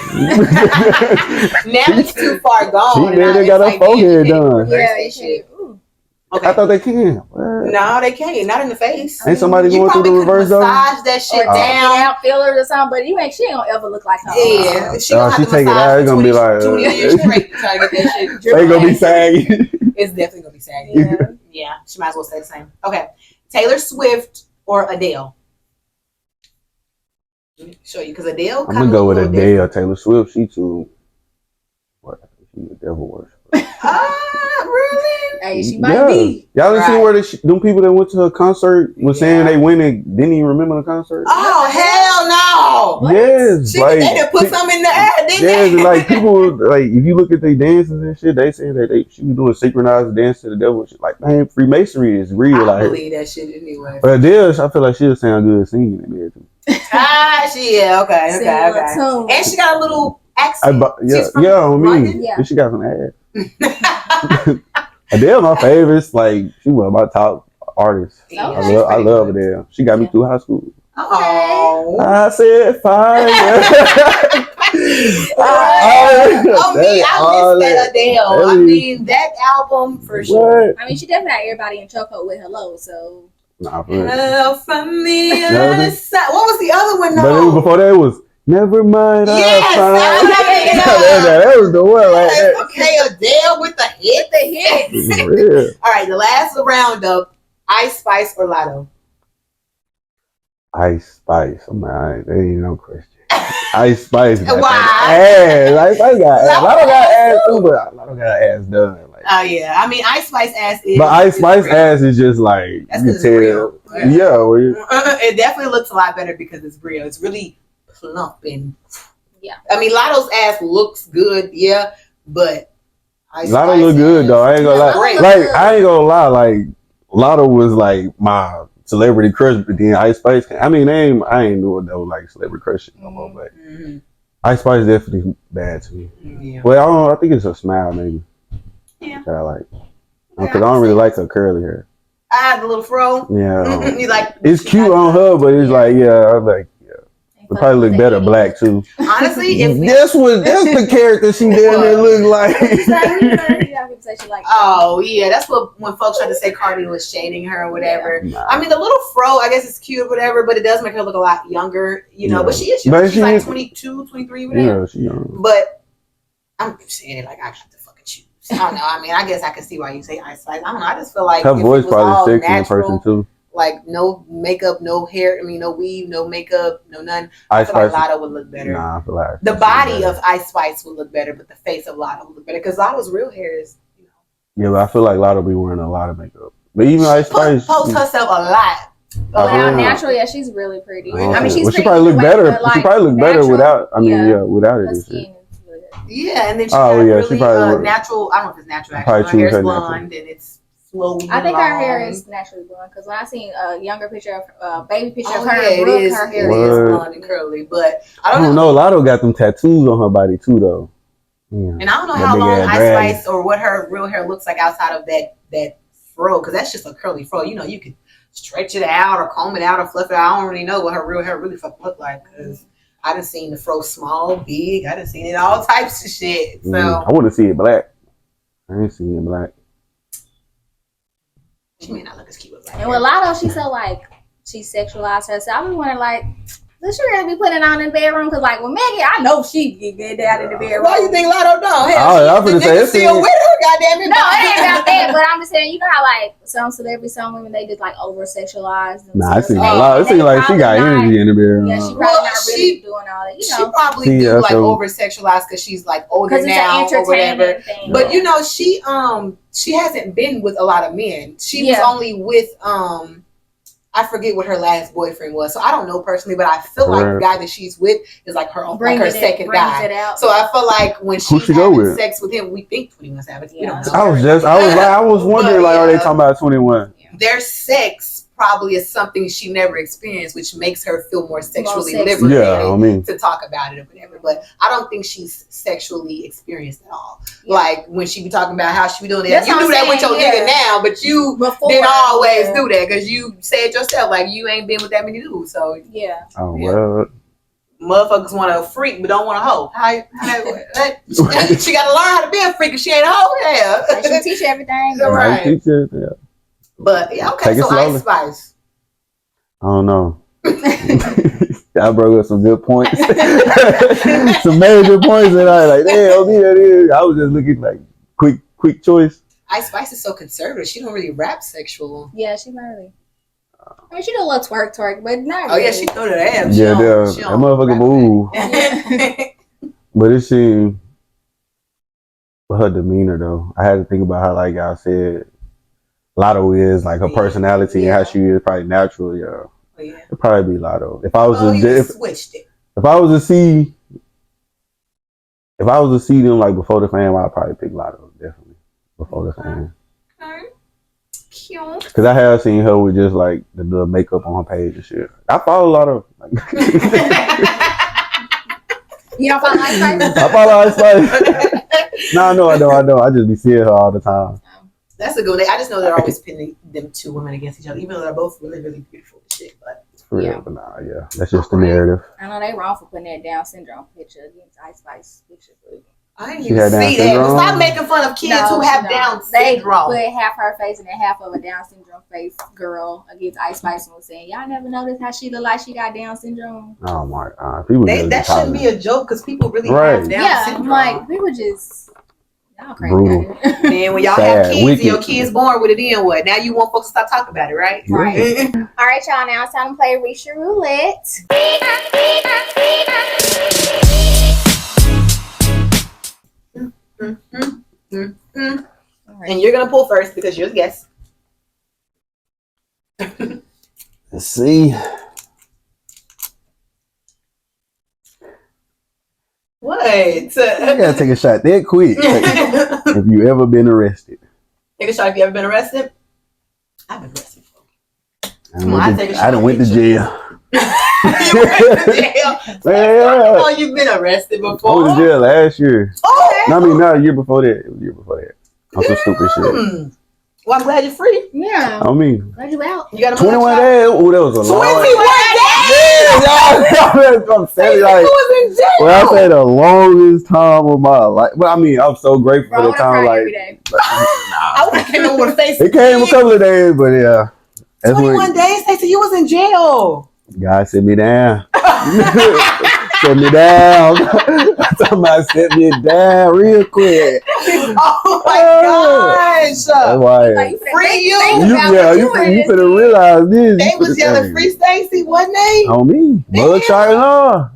B: it's too far gone.
C: They got her forehead done.
A: Yeah,
B: okay.
C: I thought they can.
B: No, they can't. Not in the face.
C: Ain't somebody going through the reverse though?
B: Massage that shit down,
A: fillers or something. But she ain't gonna ever look like her.
B: Yeah, she gonna have to
C: take it out. It's gonna be like
B: 20 years straight trying to get that shit.
C: They gonna be saggy.
B: It's definitely gonna be saggy. Yeah, she might as well stay the same. Okay, Taylor Swift or Adele. Let me show you because Adele.
C: I'm gonna go with Adele. Taylor Swift. She too. What? She's a devil worshiper.
B: Really?
A: Hey, she might be.
C: Y'all didn't see where them people that went to her concert was saying they went and didn't even remember the concert?
B: Oh, hell no.
C: What? Yes.
B: They didn't put something in the air, didn't they?
C: Yeah, like people, like if you look at their dances and shit, they saying that she was doing synchronized dance to the devil and shit. Like, man, Freemasonry is real.
B: I believe that shit anyway.
C: But Adele, I feel like she'll sound good singing in there too.
B: Okay. And she got a little accent.
C: She got some ass. Adele, my favorites. Like she was my top artist. Okay. I love Adele. She got me through high school.
B: Oh,
C: I said fire.
B: I missed that Adele. I mean that album for sure.
A: I mean, she definitely had everybody in chokehold with Hello. So.
C: Nah,
B: Hello from the other side. What was the other one?
C: But before that was. Never mind.
B: Yes,
C: that was the one, right?
B: Okay, Adele with the hit. All right, the last roundup: Ice Spice or Lotto.
C: Ice Spice. There ain't no question. Ice Spice.
B: Why?
C: Ass. Ice Spice got ass. Lotto got ass too, but Lotto got ass done.
B: Oh yeah, I mean Ice Spice ass is.
C: But Ice Spice ass is just like you can tell. Yeah,
B: it definitely looks a lot better because it's real. It's really plump and I mean Lotto's ass looks good, but
C: Lotto look good though. I ain't gonna lie. Like I ain't gonna lie. Like Lotto was like my celebrity crush, but then Ice Spice. I mean, I ain't doing no like celebrity crush no more, but Ice Spice definitely bad to me.
B: Yeah.
C: Well, I think it's a smile maybe.
B: Yeah.
C: That I like. Because I don't really like her curly hair.
B: The little fro.
C: Yeah.
B: You like?
C: It's cute on her, but it's like, I like. It probably look better black too.
B: Honestly,
C: that's the character she down there look like.
B: Oh yeah, that's what when folks try to say Cardi was shading her or whatever.
C: Nah.
B: I mean, the little fro, I guess it's cute or whatever, but it does make her look a lot younger, you know. But she is. She's like 22, 23, whatever.
C: Yeah, she's young.
B: But I'm saying it like I have to fucking choose. I don't know. I mean, I guess I can see why you say Ice Spice. I don't know. I just feel like
C: her voice probably sexy in person too.
B: Like no makeup, no hair. I mean, no weave, no makeup, no none.
C: Ice
B: I feel like
C: Spice,
B: Lotto would look better.
C: Nah, I feel like
B: the body of Ice Spice would look better, but the face of Lotto would look better because Lotto's real hair is, you know.
C: Yeah, but I feel like Lotto be wearing a lot of makeup. But even Ice Spice
B: posts herself a lot.
A: Now, naturally, she's really pretty. I mean,
C: she probably look better. Like, she probably look better without. I mean, without it.
B: Yeah, and then she
C: she probably
B: natural. I don't know if it's natural. Actually, her hair's blonde and it's slowly.
A: I think her hair is naturally blonde because when I seen a younger picture of baby picture of her,
B: her hair is blonde and curly. But I don't know.
C: Lotto got them tattoos on her body too, though. Yeah.
B: And I don't know how long Ice Spice or what her real hair looks like outside of that fro, because that's just a curly fro. You know, you can stretch it out or comb it out or fluff it out. I don't really know what her real hair really fucking look like because I done seen the fro small, big. I done seen it all types of shit. So
C: I want to see it black. I ain't seen it black.
B: She may not look as cute as black.
A: And with Lotto, she's so like she sexualized herself. I was wondering like, does she really be putting it on in the bedroom? Because like with Megan, I know she get good down in the bedroom.
B: Why you think Lotto don't?
C: I'm gonna say it's
B: still with her, goddamn it.
A: No, it ain't about that. But I'm just saying, you know how like some celebrities, some women, they just like over sexualize themselves.
C: Nah, I see a lot. It seems like she got energy in the bedroom.
A: Yeah, she probably not really doing all that. You know,
B: she probably do like over sexualize because she's like older now or whatever. Thing. But you know, she hasn't been with a lot of men. She was only with I forget what her last boyfriend was, so I don't know personally, but I feel like the guy that she's with is like her second guy. So I feel like when she's having sex with him, we think 21 Savage. We don't know.
C: I was wondering, like, are they talking about 21?
B: Their sex probably is something she never experienced, which makes her feel more sexually liberated to talk about it or whatever. But I don't think she's sexually experienced at all. Yeah. Like when she be talking about how she be doing it. You do that with your nigga now, but you didn't always do that because you said yourself like you ain't been with that many dudes. So
C: well.
B: Motherfuckers want to freak but don't want to hoe. She got to learn how to be a freak if she ain't a hoe. Yeah,
A: she teach everything.
B: Right.
C: Teach it, yeah.
B: But okay, so Ice Spice.
C: I don't know. I brought up some good points, some major points, and I was like, damn, I was just looking like quick choice.
B: Ice Spice is so conservative. She don't really rap sexual.
A: Yeah, she not really. I mean, she do a little twerk, but not.
B: Oh really. Yeah, she threw that ass.
C: Yeah, that motherfucker move. But it seemed, her demeanor though, I had to think about how, like y'all said, Lotto is like her personality and how she is probably natural. It'd probably be Lotto. If I was if I was to see them like before the fam, I'd probably pick Lotto definitely before the fam.
B: Cute.
C: Because I have seen her with just like the makeup on her page and shit. I follow Lotto.
A: You don't follow Ice Spice?
C: I follow Ice Spice. No, I don't. I just be seeing her all the time.
B: That's a good one. I just know they're always pitting them two women against each other, even though they're both really, really beautiful and shit. But
C: for real, but that's just the narrative.
A: I know they wrong for putting that Down syndrome picture against Ice Spice picture.
B: I didn't even see that. Stop making fun of kids who have Down syndrome.
A: They put half her face and then half of a Down syndrome face girl against Ice Spice and was saying, y'all never noticed how she look like she got Down syndrome?
C: Oh my God. People
B: that shouldn't be a joke because people really have Down syndrome.
A: Like people just y'all crazy.
B: Man, when y'all have kids and your kids born with it, then what? Now you want folks to stop talking about it, right?
A: Right. All right, y'all. Now it's time to play Reach Your Roulette.
B: And you're gonna pull first because you're the guest.
C: Let's see.
B: What?
C: I gotta take a shot that quick. Have you ever been arrested?
B: Take a shot if you ever been arrested. I've been arrested before.
C: I done went to jail.
B: You went to jail.
C: Man,
B: Oh, you've been arrested
C: I
B: before.
C: went to jail last year.
B: Oh,
C: No, I mean, not a year before that. It was a year before that. On some stupid shit.
B: Well, I'm glad you're free.
A: Yeah.
C: I mean,
A: Glad you out.
B: You got a
C: 21 days. Oh, that was a long
B: 21 days.
C: Yeah, I'm saying like,
B: was in jail.
C: well, I say the longest time of my life. But I mean, I'm so grateful for
A: Bro,
C: the time. Like,
A: every day.
B: I came over with a face.
C: it came a couple of days, but yeah. That's
B: 21 days, Stacy. You was in jail.
C: God set me down. Set me down. I'm talking about set me down real quick.
B: Oh my gosh.
C: That's why.
A: Like,
B: Free you.
C: You finna realize this.
B: They was yelling free Stacy, wasn't they?
C: On me. Mug shot and all.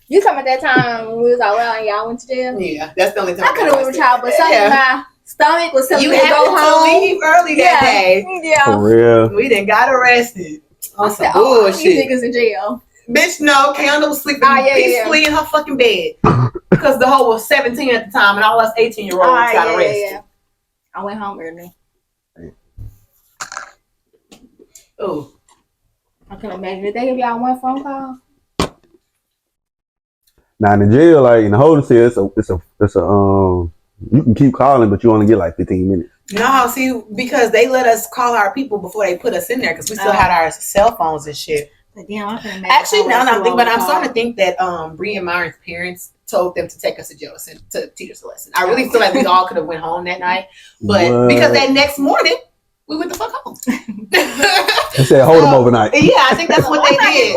A: You talking about that time when we was all out and y'all went to jail?
B: Yeah, that's the only time.
A: I could have went with y'all, but something in my stomach was telling
B: You
A: me to
B: had
A: go home.
B: to leave early that day.
A: Yeah.
C: For real.
B: We didn't got arrested.
A: I
B: On
A: said,
B: some bullshit.
A: these niggas in jail.
B: Bitch, no. Keanu was sleeping peacefully in her fucking bed. Because the hoe was 17 at the time and all us 18-year-olds got arrested.
A: Yeah. I went home early.
B: Oh.
A: I couldn't imagine. Did they give y'all one phone call?
C: Now in the jail, like in the holding cell, it's a you can keep calling, but you only get like 15 minutes.
B: No, see, because they let us call our people before they put us in there because we still had our cell phones and shit.
A: But damn, I couldn't imagine.
B: Actually, now I'm thinking, but I'm starting to think that Bree and Myron's parents told them to take us to jail to teach us a lesson. I really feel like we all could have went home that night, but because that next morning we went the fuck home.
C: They said hold them overnight.
B: Yeah, I think that's what they did.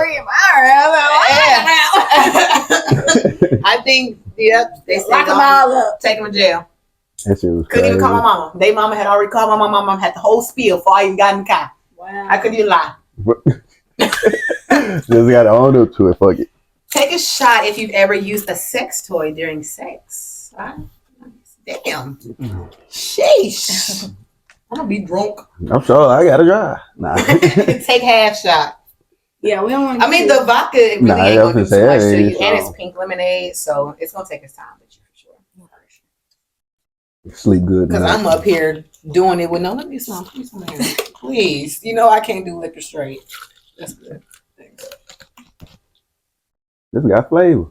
B: I think they said
A: Lock them all up.
B: Take them to jail.
C: That shit was
B: Couldn't even
C: crazy.
B: call my mama. They mama had already called my mama. My mama had the whole spiel before I even got in the car.
A: Wow.
B: I couldn't even lie.
C: Just gotta own up to it. Fuck it.
B: Take a shot if you've ever used a sex toy during sex. Damn. Sheesh. I'm gonna be drunk.
C: I'm sure I gotta drive. Nah.
B: Take half shot.
A: Yeah, we don't want to.
B: I mean, the vodka really ain't gonna do too much to you, and
C: so.
B: it's pink lemonade, so it's gonna take its time, but you for sure.
C: Sleep good.
B: Because I'm up here doing it with no. Let me some. Please, please. You know I can't do liquor straight. That's good. Thanks.
C: This got flavor.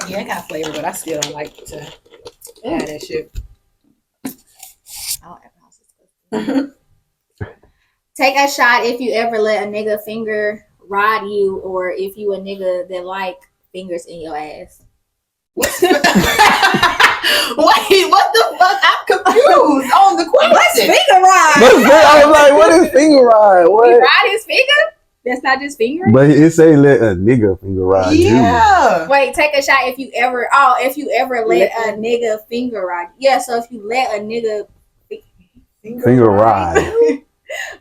B: Yeah, it got flavor, but I still don't like to add that shit.
A: Take a shot if you ever let a nigga finger ride you, or if you a nigga that like fingers in your ass.
B: Wait, what the fuck? I'm confused on the question.
A: What's finger ride?
C: I was like, what is finger ride? What?
A: He ride his finger? That's not just finger.
C: But it say let a nigga finger ride you.
B: Yeah.
A: Wait, take a shot if you ever let a nigga finger ride. Yeah, so if you let a nigga
C: Finger ride.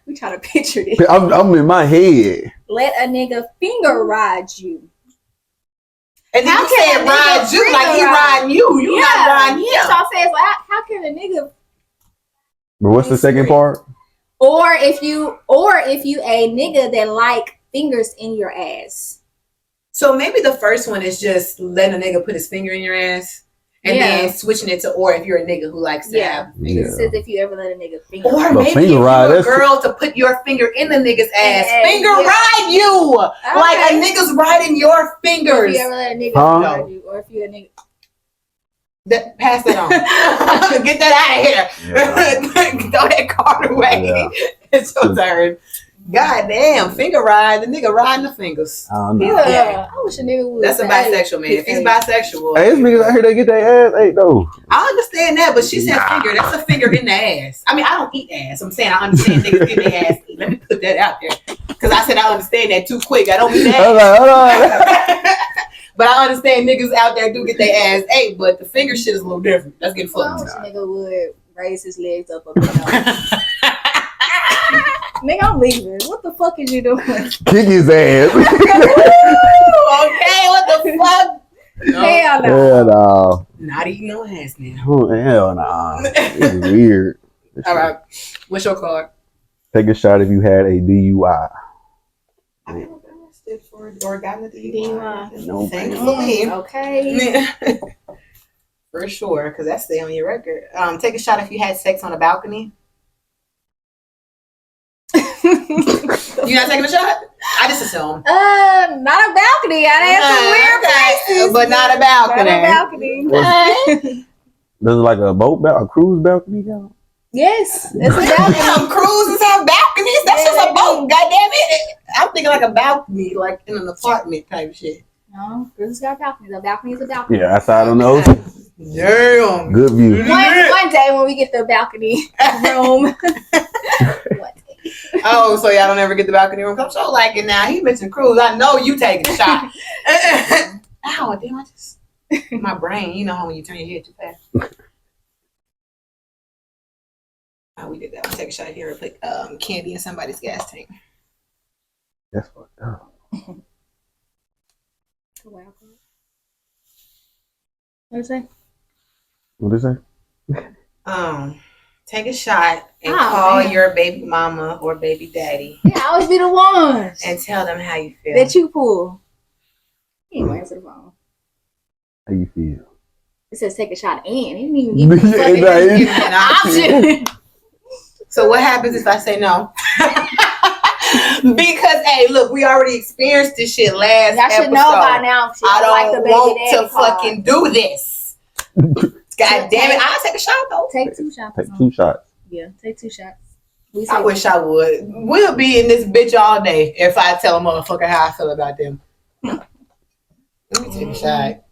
A: we trying to picture this.
C: I'm in my head.
A: Let a nigga finger ride you.
B: And then
A: How
B: you
A: can
B: said
A: a
B: ride
A: nigga
B: you like he
A: finger
B: riding you. You not riding him.
A: So I'm saying, like, how can a nigga?
C: But what's the second part?
A: Or if you a nigga that like fingers in your ass.
B: So maybe the first one is just letting a nigga put his finger in your ass, and then switching it to, or if you're a nigga who likes to have fingers.
A: It says if you ever let a nigga finger.
B: Or
C: But
B: maybe if
C: finger
B: you're
C: ride,
B: a girl to put your finger in the nigga's ass.
A: ass,
B: Finger
A: yeah.
B: ride you.
A: Okay.
B: Like a nigga's riding your
A: Or if
B: fingers.
A: you ever let a nigga ride you, or if you a nigga.
B: Pass that on. Get that out of here. Throw that card away.
C: Yeah.
B: It's your turn. God damn, finger ride. The nigga riding the fingers.
C: I don't know.
B: Yeah.
A: I wish a nigga would.
B: That's a bisexual man. If he's bisexual.
C: Hey, it's niggas out here that get their ass ate though.
B: I understand that, but she said finger. That's a finger in the ass. I mean, I don't eat ass. I'm saying I understand niggas get their ass eat. Let me put that out there. Because I said I understand that too quick. I don't eat ass.
C: Hold on.
B: But I understand niggas out there do get their ass ate, but the finger shit is a little different. Let's get
A: I
B: fucked.
A: wish a nigga would raise his legs up and down. Nigga, I'm leaving. What the fuck is you doing?
C: Kick his ass.
B: Okay, what the fuck?
A: Hell no.
C: Hell no.
B: Not eating no ass now.
C: Oh, hell no. This is weird.
B: All right. What's your card?
C: Take a shot if you had a DUI.
B: I haven't been arrested for or gotten a DUI.
A: DUI.
C: No,
B: Thankfully.
A: Okay.
B: For sure, because that's stay on your record. Take a shot if you had sex on a balcony. You not taking a shot? I just assume.
A: Not a balcony. I had some weird places,
B: but not a balcony.
A: Not a balcony.
C: There's like a cruise balcony down.
A: Yes, it's a balcony.
B: Cruises have balconies. That's just a boat. Goddamn it! I'm thinking like a balcony, like in an apartment type shit.
A: No, cruises got balconies. A balcony is a balcony.
C: Yeah, outside on the ocean.
B: Damn.
C: Good view.
A: One day when we get the balcony room.
B: Oh, so y'all don't ever get the balcony room? I'm so like it now. He mentioned cruise. I know you taking a shot. Ow, damn! I just my brain. You know how when you turn your head too fast. Oh, we did that. We'll take a shot here and put candy in somebody's gas tank.
C: That's fucked up.
A: What did it say?
C: What did it say?
B: Take a shot and call your baby mama or baby daddy.
A: Yeah, I always be the ones.
B: And tell them how you feel.
A: That you pull. He ain't gonna answer the phone.
C: How you feel?
A: It says take a shot and he didn't even give me an option.
B: So what happens if I say no? Because hey, look, we already experienced this shit last episode. I should know by now. I don't want to fucking do this. God damn it! I'll take a shot though.
A: Take 2 shots.
C: Take 2 shots.
A: Yeah, take 2 shots.
B: I wish I would. We'll be in this bitch all day if I tell a motherfucker how I feel about them. Let me take a shot.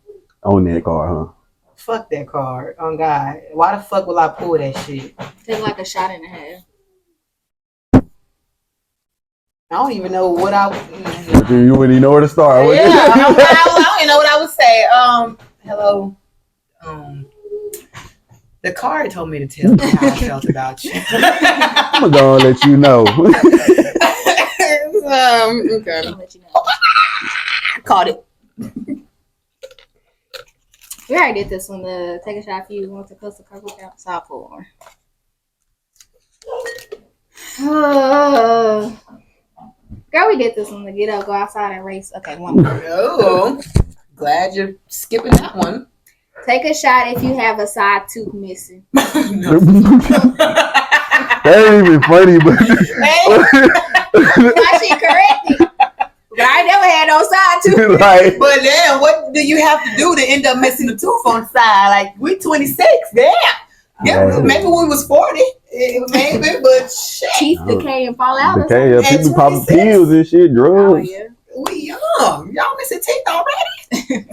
C: On that card, huh?
B: Fuck that card. On God. Why the fuck will I pull that shit?
A: Take like a shot and a half.
B: I don't even know what I would.
C: You wouldn't even know where to start.
B: Yeah, I don't even know what I would say. Hello. The card told me to tell you how I felt about you.
C: I'm gonna let you know.
A: Okay. I'll let you know.
B: Caught it.
A: We already did this one. Take a shot if you want to cuss the couple outside for. Girl, we did this one. To get up, go outside and race. Okay, one more.
B: Oh, glad you're skipping that one.
A: Take a shot if you have a side tooth missing.
C: That ain't even funny, but
A: Why she corrected? But I never had no side tooth.
C: Like,
B: but then, what do you have to do to end up missing a tooth on the side? Like we 26, damn. Yeah, maybe we was 40, maybe, but shit.
A: Teeth decay and fall out.
C: Decay, yeah, people popping pills and shit, drugs.
A: Oh, yeah.
B: We young. Y'all missing teeth already?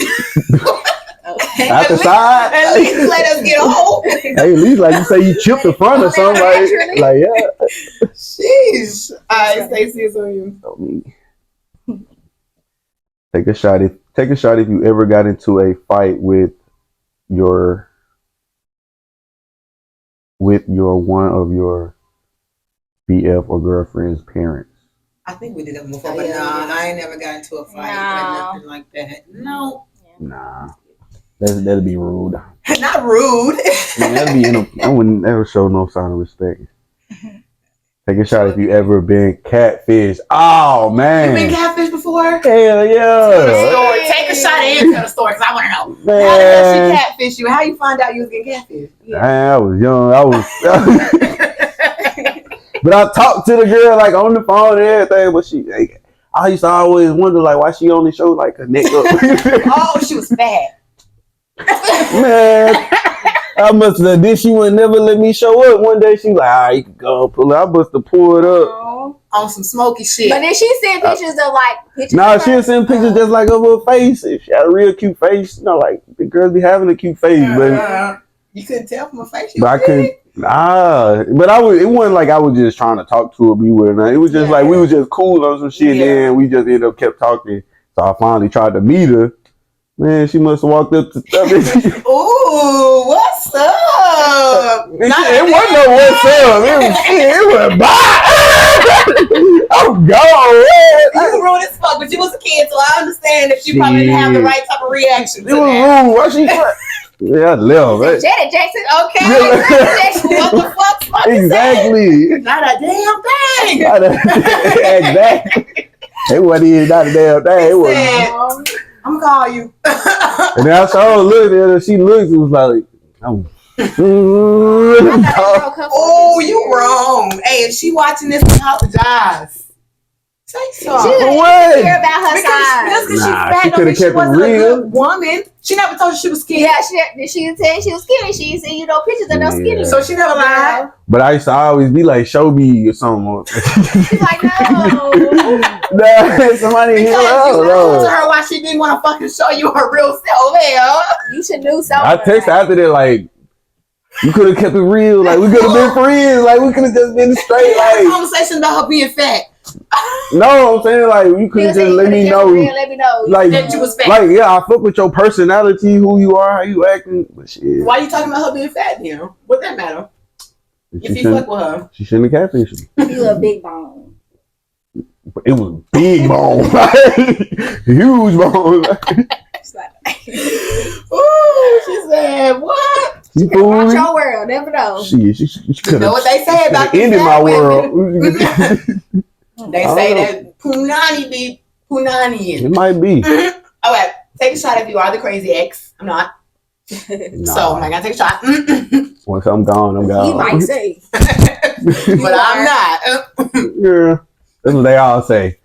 A: Okay.
C: Out the side.
B: At least let us get old.
C: Hey, at least like you say you chipped the front or something. Like yeah.
B: Jeez. All right, Stacy, it's on you.
C: Take a shot if you ever got into a fight with your one of your BF or girlfriend's parents.
B: I think we did that before, but I ain't never got into a fight or nothing like that. No.
C: Nah. That'd be rude.
B: Not rude.
C: I wouldn't ever show no sign of respect. Take a shot if you ever been catfish. Oh man.
B: You been catfish before?
C: Hell yeah.
B: Take a shot and tell the story because I want to know.
C: Man.
B: How the hell she catfish you? How you find out you was getting catfish?
C: Yeah. I was young. But I talked to the girl like on the phone and everything, but I used to always wonder like why she only showed like her neck up.
B: Oh, she was fat.
C: Man, I must have. Then she would never let me show up. One day she like, all right, you can go pull it. I must have pulled up
B: on some smoky shit.
A: But then she sent pictures of like pictures.
C: Nah, she sent pictures just like of her face. She had a real cute face. You know, like the girls be having a cute face, but
B: you couldn't tell from her face.
C: But I couldn't. Nah, but it wasn't like I was just trying to talk to her, be with her. It was just like we was just cool on some shit. Then we just kept talking. So I finally tried to meet her. Man, she must have walked up to stuff.
B: Ooh, what's up?
C: It wasn't no what's up. It was bye. I'm gone.
B: You rude as fuck, but you was a kid, so I understand if you probably didn't have the right type of reaction.
C: It was rude. Why she? Yeah, I left. Right?
A: Janet Jackson, okay.
B: Jackson, what the fuck?
C: Exactly.
B: Not a damn thing.
C: Exactly. It wasn't even not a damn thing. It was.
B: I'm gonna call you.
C: And then I saw her look at her. She looked. It was like, oh.
B: Oh, you wrong. Hey, if she watching this, apologize. Say so.
A: She didn't care about her size.
B: Just because
C: Nah,
B: she's fat,
C: she
B: don't mean she
C: kept it
B: wasn't a
C: real.
B: good woman. She never told you she was skinny.
A: Yeah, she didn't say she was skinny. She didn't see pictures of no skinny.
B: So she never lied.
C: But I used to always be like, show me or something.
A: She's like, no.
C: Nah, somebody here.
B: Because you
C: Oh,
B: told her why she didn't want to fucking show you her real self. Hell.
A: You should do something.
C: I texted after that, like, you could have kept it real. Like, we could have been friends. Like, we could have just been straight. Like,
B: conversation about her being fat.
C: no, I'm saying, like, you could have just let me know.
A: Let me know.
C: Like,
B: that you was fat.
C: like, yeah, I fuck with your personality, who you are, how you acting. But shit.
B: Why you talking about her being fat now? What that matter? If you fuck with her.
C: She shouldn't have catfished me.
A: You a big bone.
C: It was big bone. Huge bone.
B: Ooh, she said, what?
C: She
A: Watch
C: fooled me.
A: your world. Never know.
C: She could have
B: know what they say about these
C: ended
B: fat
C: my
B: women.
C: world.
B: They say that Punani be Punani.
C: It might be.
B: All right, take a shot if you are the crazy ex. I'm not.
C: Nah.
B: So I'm not gonna take a shot.
C: Once I'm gone, I'm gone.
A: He might say.
B: But I'm not.
C: Yeah. That's what they all say.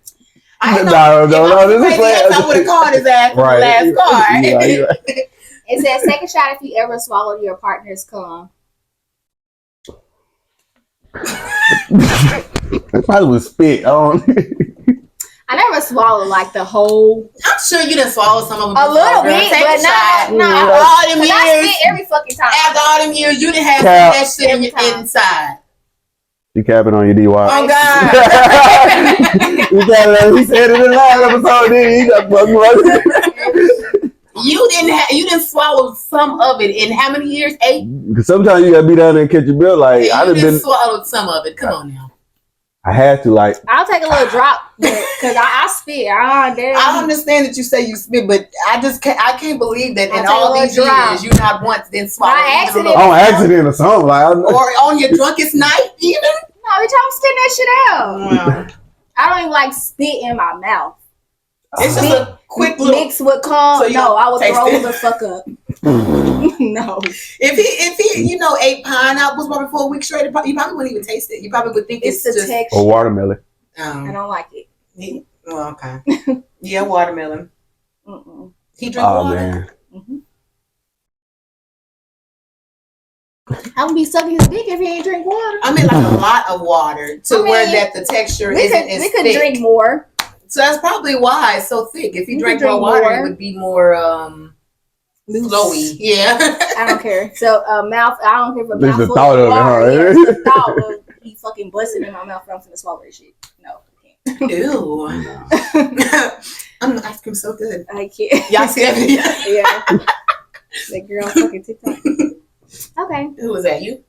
B: I know.
C: No,
B: If I was
C: this is
B: crazy ex, I would have called his ass for the last card.
C: You're right.
A: It says, take a shot if you ever swallowed your partner's cum.
C: It probably was spit.
A: I never swallowed like the whole.
B: I'm sure you done swallowed some of them.
A: A little
B: girl.
A: bit,
B: Take
A: but
B: a shot.
A: not.
B: After all them
A: I
B: years,
A: spit every fucking time.
B: after all them years, you didn't have
C: Cap.
B: that shit in your
A: Every time.
B: inside.
C: You capping on your DY.
B: Oh God!
C: He said it in the last episode, didn't he? Got fucking
B: You didn't swallow some of it in how many years? 8.
C: Because sometimes you gotta be down there and catch your bill. Like,
B: Yeah,
C: I
B: you
C: done
B: done
C: been,
B: swallowed some of it. Come on now.
C: I had to, like,
A: I'll take a little drop because I spit.
B: I understand that you say you spit, but I can't believe that
A: I'll
B: in
A: take
B: all
A: a little
B: these
A: drop.
B: years you not once didn't swallow.
A: By
B: even a
A: accident.
B: little.
C: on accident or something. Like,
B: Or on your drunkest night, even.
A: No, bitch, I'm spitting that shit out.
B: Wow.
A: I don't even like spit in my mouth.
B: It's just a quick little.
A: Mix with cum.
B: So you
A: No, I would
B: taste
A: throw
B: it?
A: the fuck up. No.
B: If he ate pineapples for a week straight, you probably wouldn't even taste it. You probably would think
A: It's
B: it's
A: the
B: just.
A: texture.
C: or watermelon.
A: I don't like it.
B: Well, okay. Yeah, watermelon.
A: Mm-mm.
B: He drink
C: Oh,
B: water.
C: man.
A: Mm-hmm. I would be sucking his dick if he ain't drink water.
B: I mean, like a lot of water to where that the texture
A: We
B: isn't as
A: could
B: thick.
A: drink more.
B: So that's probably why it's so thick. If you
A: We
B: drank
A: could
B: more
A: drink
B: water,
A: more.
B: it would be more
A: Loose.
B: flowy. Yeah.
A: I don't care. So mouth. I don't care if a
C: There's the
A: mouthful
C: thought
A: of
C: of it,
A: water.
C: huh?
A: Yeah, it's the thought of he fucking busting in my mouth. I'm finna swallow this shit. No, I can't.
B: Ew. The ice cream so good.
A: I can't.
B: Y'all see that video?
A: Yeah. That girl on fucking TikTok. Okay.
B: Who was that? You?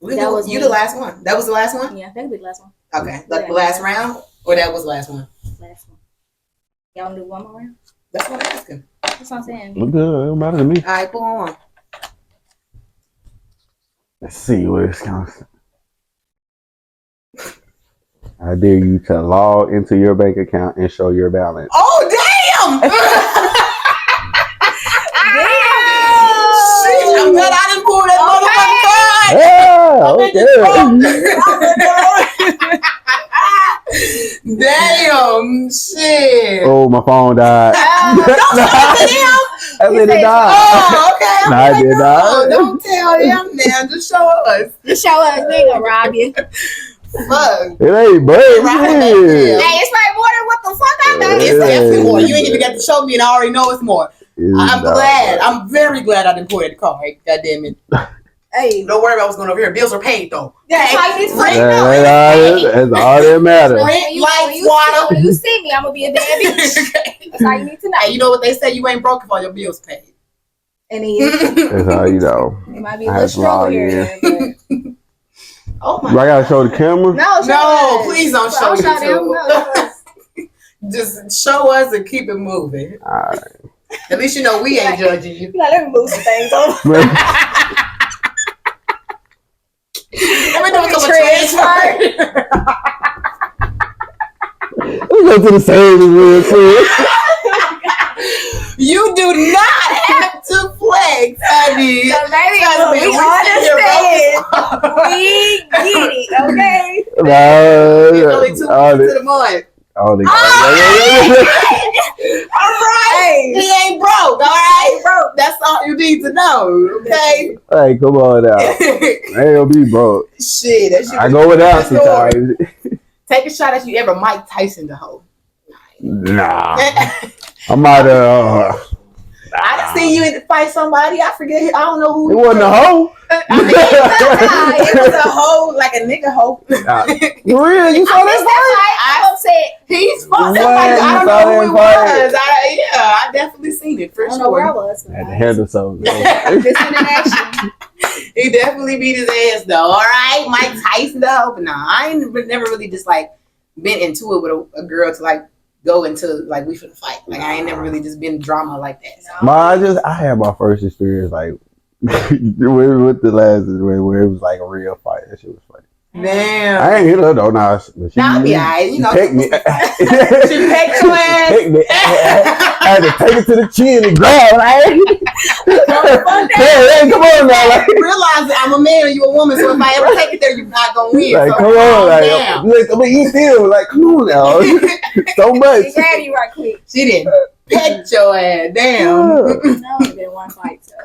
A: That was
B: you
A: me.
B: the last one. That was the last one?
A: Yeah, that could be the last one.
B: Okay. Like
A: Yeah.
B: the last round? Or that was the last one?
A: Last one. Y'all wanna do one more round?
B: That's what I'm asking.
A: That's what I'm saying.
C: Look good. It don't matter to me.
B: All right, go on.
C: Let's see where this comes. I dare you to log into your bank account and show your balance.
B: Oh, damn! Shit, I'm glad I didn't pull that
C: Yeah, okay.
B: Damn, shit.
C: Oh, my phone died.
B: Don't tell him.
C: I let it die.
B: Oh, okay.
C: Nah, I did not.
B: Don't tell him, man. Just show us.
A: Just show us, they gonna rob you.
B: Fuck.
C: It ain't, but
B: Right,
C: yeah.
A: Hey, it's probably more than what the fuck I know.
B: It's definitely more. You ain't even got to show me, and I already know it's more. I'm glad. I'm very glad I didn't pull that card. God damn it.
A: Hey,
B: Don't worry about what's going over here. Bills are paid, though.
A: that's how you need to
B: Right.
C: That's all that matters.
B: Rent, lights, water.
A: When you see me, I'm gonna be a bad bitch. That's all you need to know.
B: Hey, you know what they say? You ain't broke if all your bills paid.
A: And he is.
C: That's how you know.
A: It might be a
C: I
A: little
C: had
A: struggle
C: vlog
A: here. But...
B: Oh my
C: Do I gotta show the camera?
A: No,
B: No, please don't show
A: them.
B: YouTube.
A: No, show us.
B: Just show us and keep it moving.
C: Alright.
B: At least you know we ain't judging you.
A: You gotta let me move some things over.
B: Let me do a couple
A: Transfer.
C: Let's go to the savings real quick.
B: It's only 2 weeks to the month.
C: All right.
B: He ain't broke. All right, broke. That's all you need to know. Okay.
C: Hey, come on now. Ain't gonna be broke.
B: Shit, that shit.
C: I go without sometimes.
B: Take a shot at you ever Mike Tyson the hoe.
C: Nah. I'm out of.
B: I done seen you fight somebody. I forget. I don't know who.
C: It wasn't a hoe.
B: I mean, it was a hoe, like a nigga hoe.
C: Really? You saw that fight?
A: I'm upset.
B: He's fought somebody. I don't know who it was. I definitely seen it for
A: I don't know where I
B: sure.
A: was.
C: I had to handle something.
A: This one in action.
B: He definitely beat his ass though. All right, Mike Tyson though. But nah, I ain't never really just like been into it with a girl to like go into like we finna fight. Like I ain't never really just been drama like that. So.
C: I had my first experience like with the last where it was like a real fight. That shit was funny.
B: Damn.
C: I ain't hit her though. Nah, she
B: be alright. You know,
C: pecked me.
B: she pecked your ass.
C: Pecked me. I had to take it to the chin and grab. Hey, come on now. Like,
B: realize that I'm a man and you a woman, so if I ever take it there, you're not gonna win.
C: Like,
B: so
C: come on, like,
B: down.
C: I mean, you still like, come on now. So much.
A: She grabbed you right quick.
B: She didn't peck your ass. Damn.
A: No, it's been one fight, so.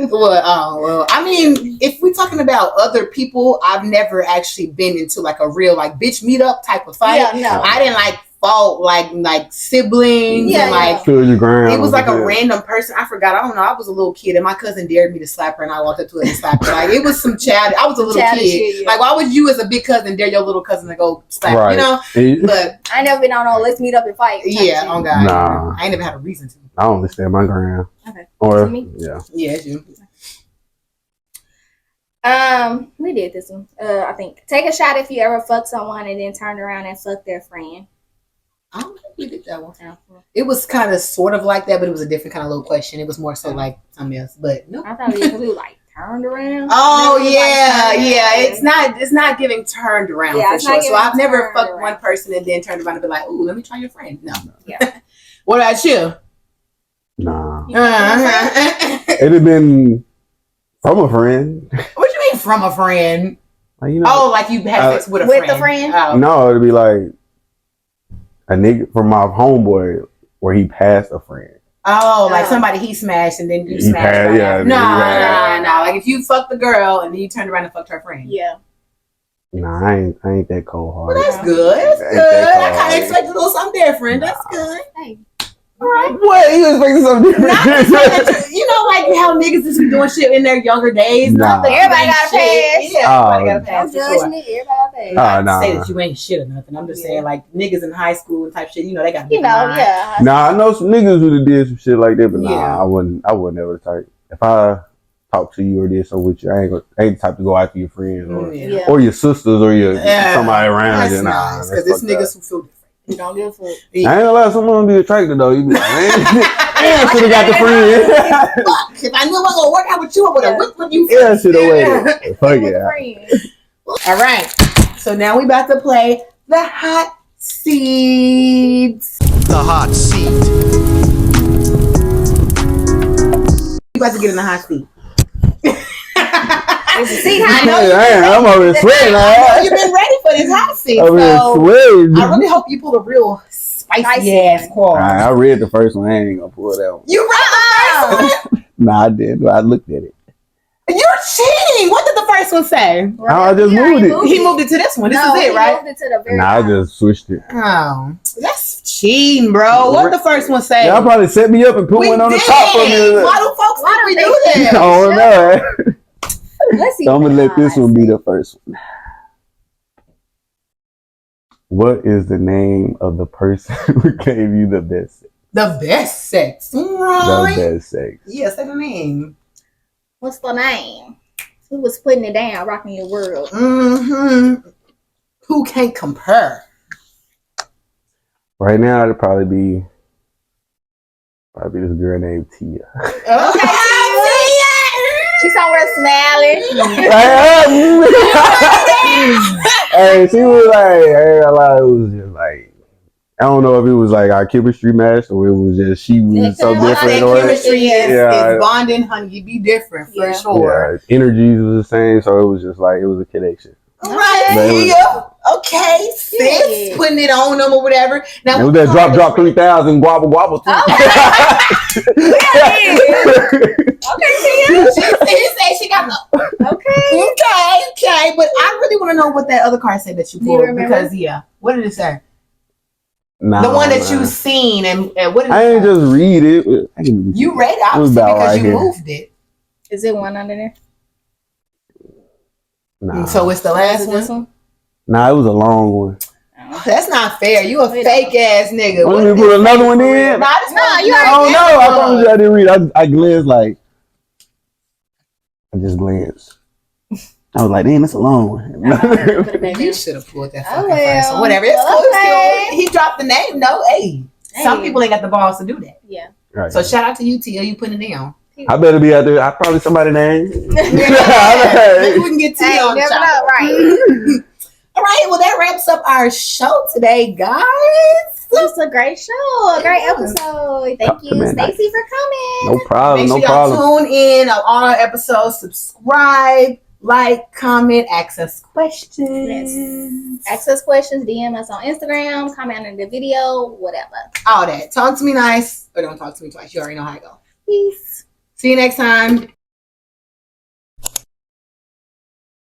B: Well, I mean, if we're talking about other people, I've never actually been into like a real like bitch meetup type of fight.
A: Yeah, no.
B: I didn't like fought like siblings and like
C: Stood your ground.
B: it was like a random person. I forgot. I don't know. I was a little kid and my cousin dared me to slap her and I walked up to her and slapped her. Like it was some child. I was a little kid.
A: Shit, yeah.
B: Like why would you as a big cousin dare your little cousin to go slap?
C: Right.
B: You know. But
A: I never been on no let's meet up and fight.
B: yeah, on God.
C: Nah.
B: I ain't never had a reason to.
C: I don't understand my ground.
A: Okay.
C: Or
A: me?
C: yeah.
B: Yeah, it's you.
A: We did this one. I think take a shot if you ever fuck someone and then turned around and fuck their friend.
B: I don't think we did that one. It was kind of sort of like that, but it was a different kind of little question. It was more so like something else. But no.
A: I thought we like turned around.
B: Oh
A: yeah.
B: It's not giving turned around for sure. So I've never fucked one person and then turned around and be like, "Ooh, let me try your friend." No.
A: Yeah.
B: What about you?
C: Nah.
B: What
C: It'd have been from a friend.
B: you mean from a friend?
C: Like, you know.
B: Oh, like you had sex with a friend.
A: With the friend?
B: Oh.
C: No, it'd be like a nigga from my homeboy where he passed a friend.
B: Oh, like somebody he smashed and then you
C: He
B: smashed.
C: passed, yeah.
B: Nah. Like if you fucked the girl and then you turned around and fucked her friend.
A: Yeah.
C: Nah, I ain't that cold
B: Well,
C: hearted.
B: that's good. That's
C: Ain't
B: good.
C: that
B: I kind
C: cold.
B: of expected a little something different. That's good.
A: Hey.
B: All right.
C: What? You expecting something different?
B: Not to say that you know, like how niggas just be doing shit in their younger days.
C: Nah.
B: Not that
A: Everybody
B: you ain't
A: got a
B: shit.
A: pass.
B: Yeah, everybody got a
A: Don't
B: pass. For
A: judge
B: sure.
A: me. Everybody got paid.
B: Not
C: Nah.
B: to say that you ain't shit or nothing. I'm just saying, like niggas in high school and type shit. You know, they got.
A: You know, yeah.
C: Nah, I know some niggas who did some shit like that, but
B: Yeah.
C: nah, I wouldn't ever type. If I talk to you or did something with you, I ain't the type to go after your friends
B: Yeah.
C: or your sisters or your
B: Yeah.
C: somebody around
B: That's
C: you. Nah,
B: nice because it's niggas who feel different.
A: You don't give a fuck.
C: I ain't gonna let someone be attracted though. You be like, I should have got the friend.
B: Fuck! If I knew I was gonna work out with you, I would have whipped with you.
C: Yeah, should have waited. Fuck
A: With
C: yeah.
A: friends.
B: All right. So now we about to play the hot seeds.
D: The hot seat.
B: You about to get in the hot seat.
A: See how
C: I'm already sweating.
B: You've been ready for this hot seat.
C: I'm
B: So
C: sweating.
B: I really hope you pull a real spicy ass call.
C: Alright, I read the first one. I ain't gonna pull that one.
B: You read the first one?
C: Nah, I did. I looked at it.
B: You're cheating. What did the first one say?
C: I just moved it.
B: He moved it to this one. This is it, right?
A: Moved it to the very
C: Nah, I just switched it.
B: Oh, that's cheating, bro. What did the first one say?
C: Y'all probably set me up and put one on the top for me.
B: Why do folks think we do
C: I
B: that?
C: don't know.
A: Let's see.
C: So I'm gonna let this one be the first one. What is the name of the person who gave you the best sex?
B: The best sex.
C: The
B: Right.
C: best sex.
B: Yes, say the name.
A: What's the name? Who was putting it down, rocking your world?
B: Mm-hmm. Who can't compare?
C: Right now, it'd probably be this girl named Tia.
B: Okay.
A: She's somewhere smiling.
C: Hey, she was like, it was just like, I don't know if it was like our chemistry matched or it was just she was so different. Or
B: Chemistry is
C: Yeah.
B: bonding, honey. You be different for sure.
C: Energies was the same, so it was just like it was a connection.
B: Right.
C: But it was-
B: Yeah. Okay, sis, putting it on them or whatever. Now,
C: it was that drop 3,000 guabble too.
A: Okay, Tia.
B: She said she got the okay. But I really want to know what that other card said that you pulled because what did it say?
C: Nah,
B: the one that you seen and what did it
C: I
B: say?
C: ain't just read it.
B: You read it obviously because
C: right
B: you
C: here.
B: moved it.
A: Is it one under there?
C: Nah.
B: So it's the last one?
C: Nah, it was a long one.
B: That's not fair. You a fake ass nigga.
C: Want me to put another one in?
B: You
C: I don't know. I promise you I didn't read. I glanced like. I just glanced. I was like, damn, that's a long one.
B: You should have pulled that fucking first one. Whatever. It's cool. It's cool. He dropped the name. No, hey. Some people ain't got the balls to do that.
A: Yeah.
C: Right.
B: So shout out to you, Tia. You putting it down.
C: I better be out there. I probably somebody's name.
B: Maybe we can get Tia on the show.
A: Right.
B: All right. Well, that wraps up our show today, guys.
A: It's a great show, a great episode. Thank you, Stacy, for coming.
C: No problem.
B: Make sure y'all tune in on all our episodes. Subscribe, like, comment, ask us questions.
A: Yes. Ask us questions. DM us on Instagram. Comment on the video. Whatever.
B: All that. Talk to me nice, or don't talk to me twice. You already know how I go.
A: Peace.
B: See you next time.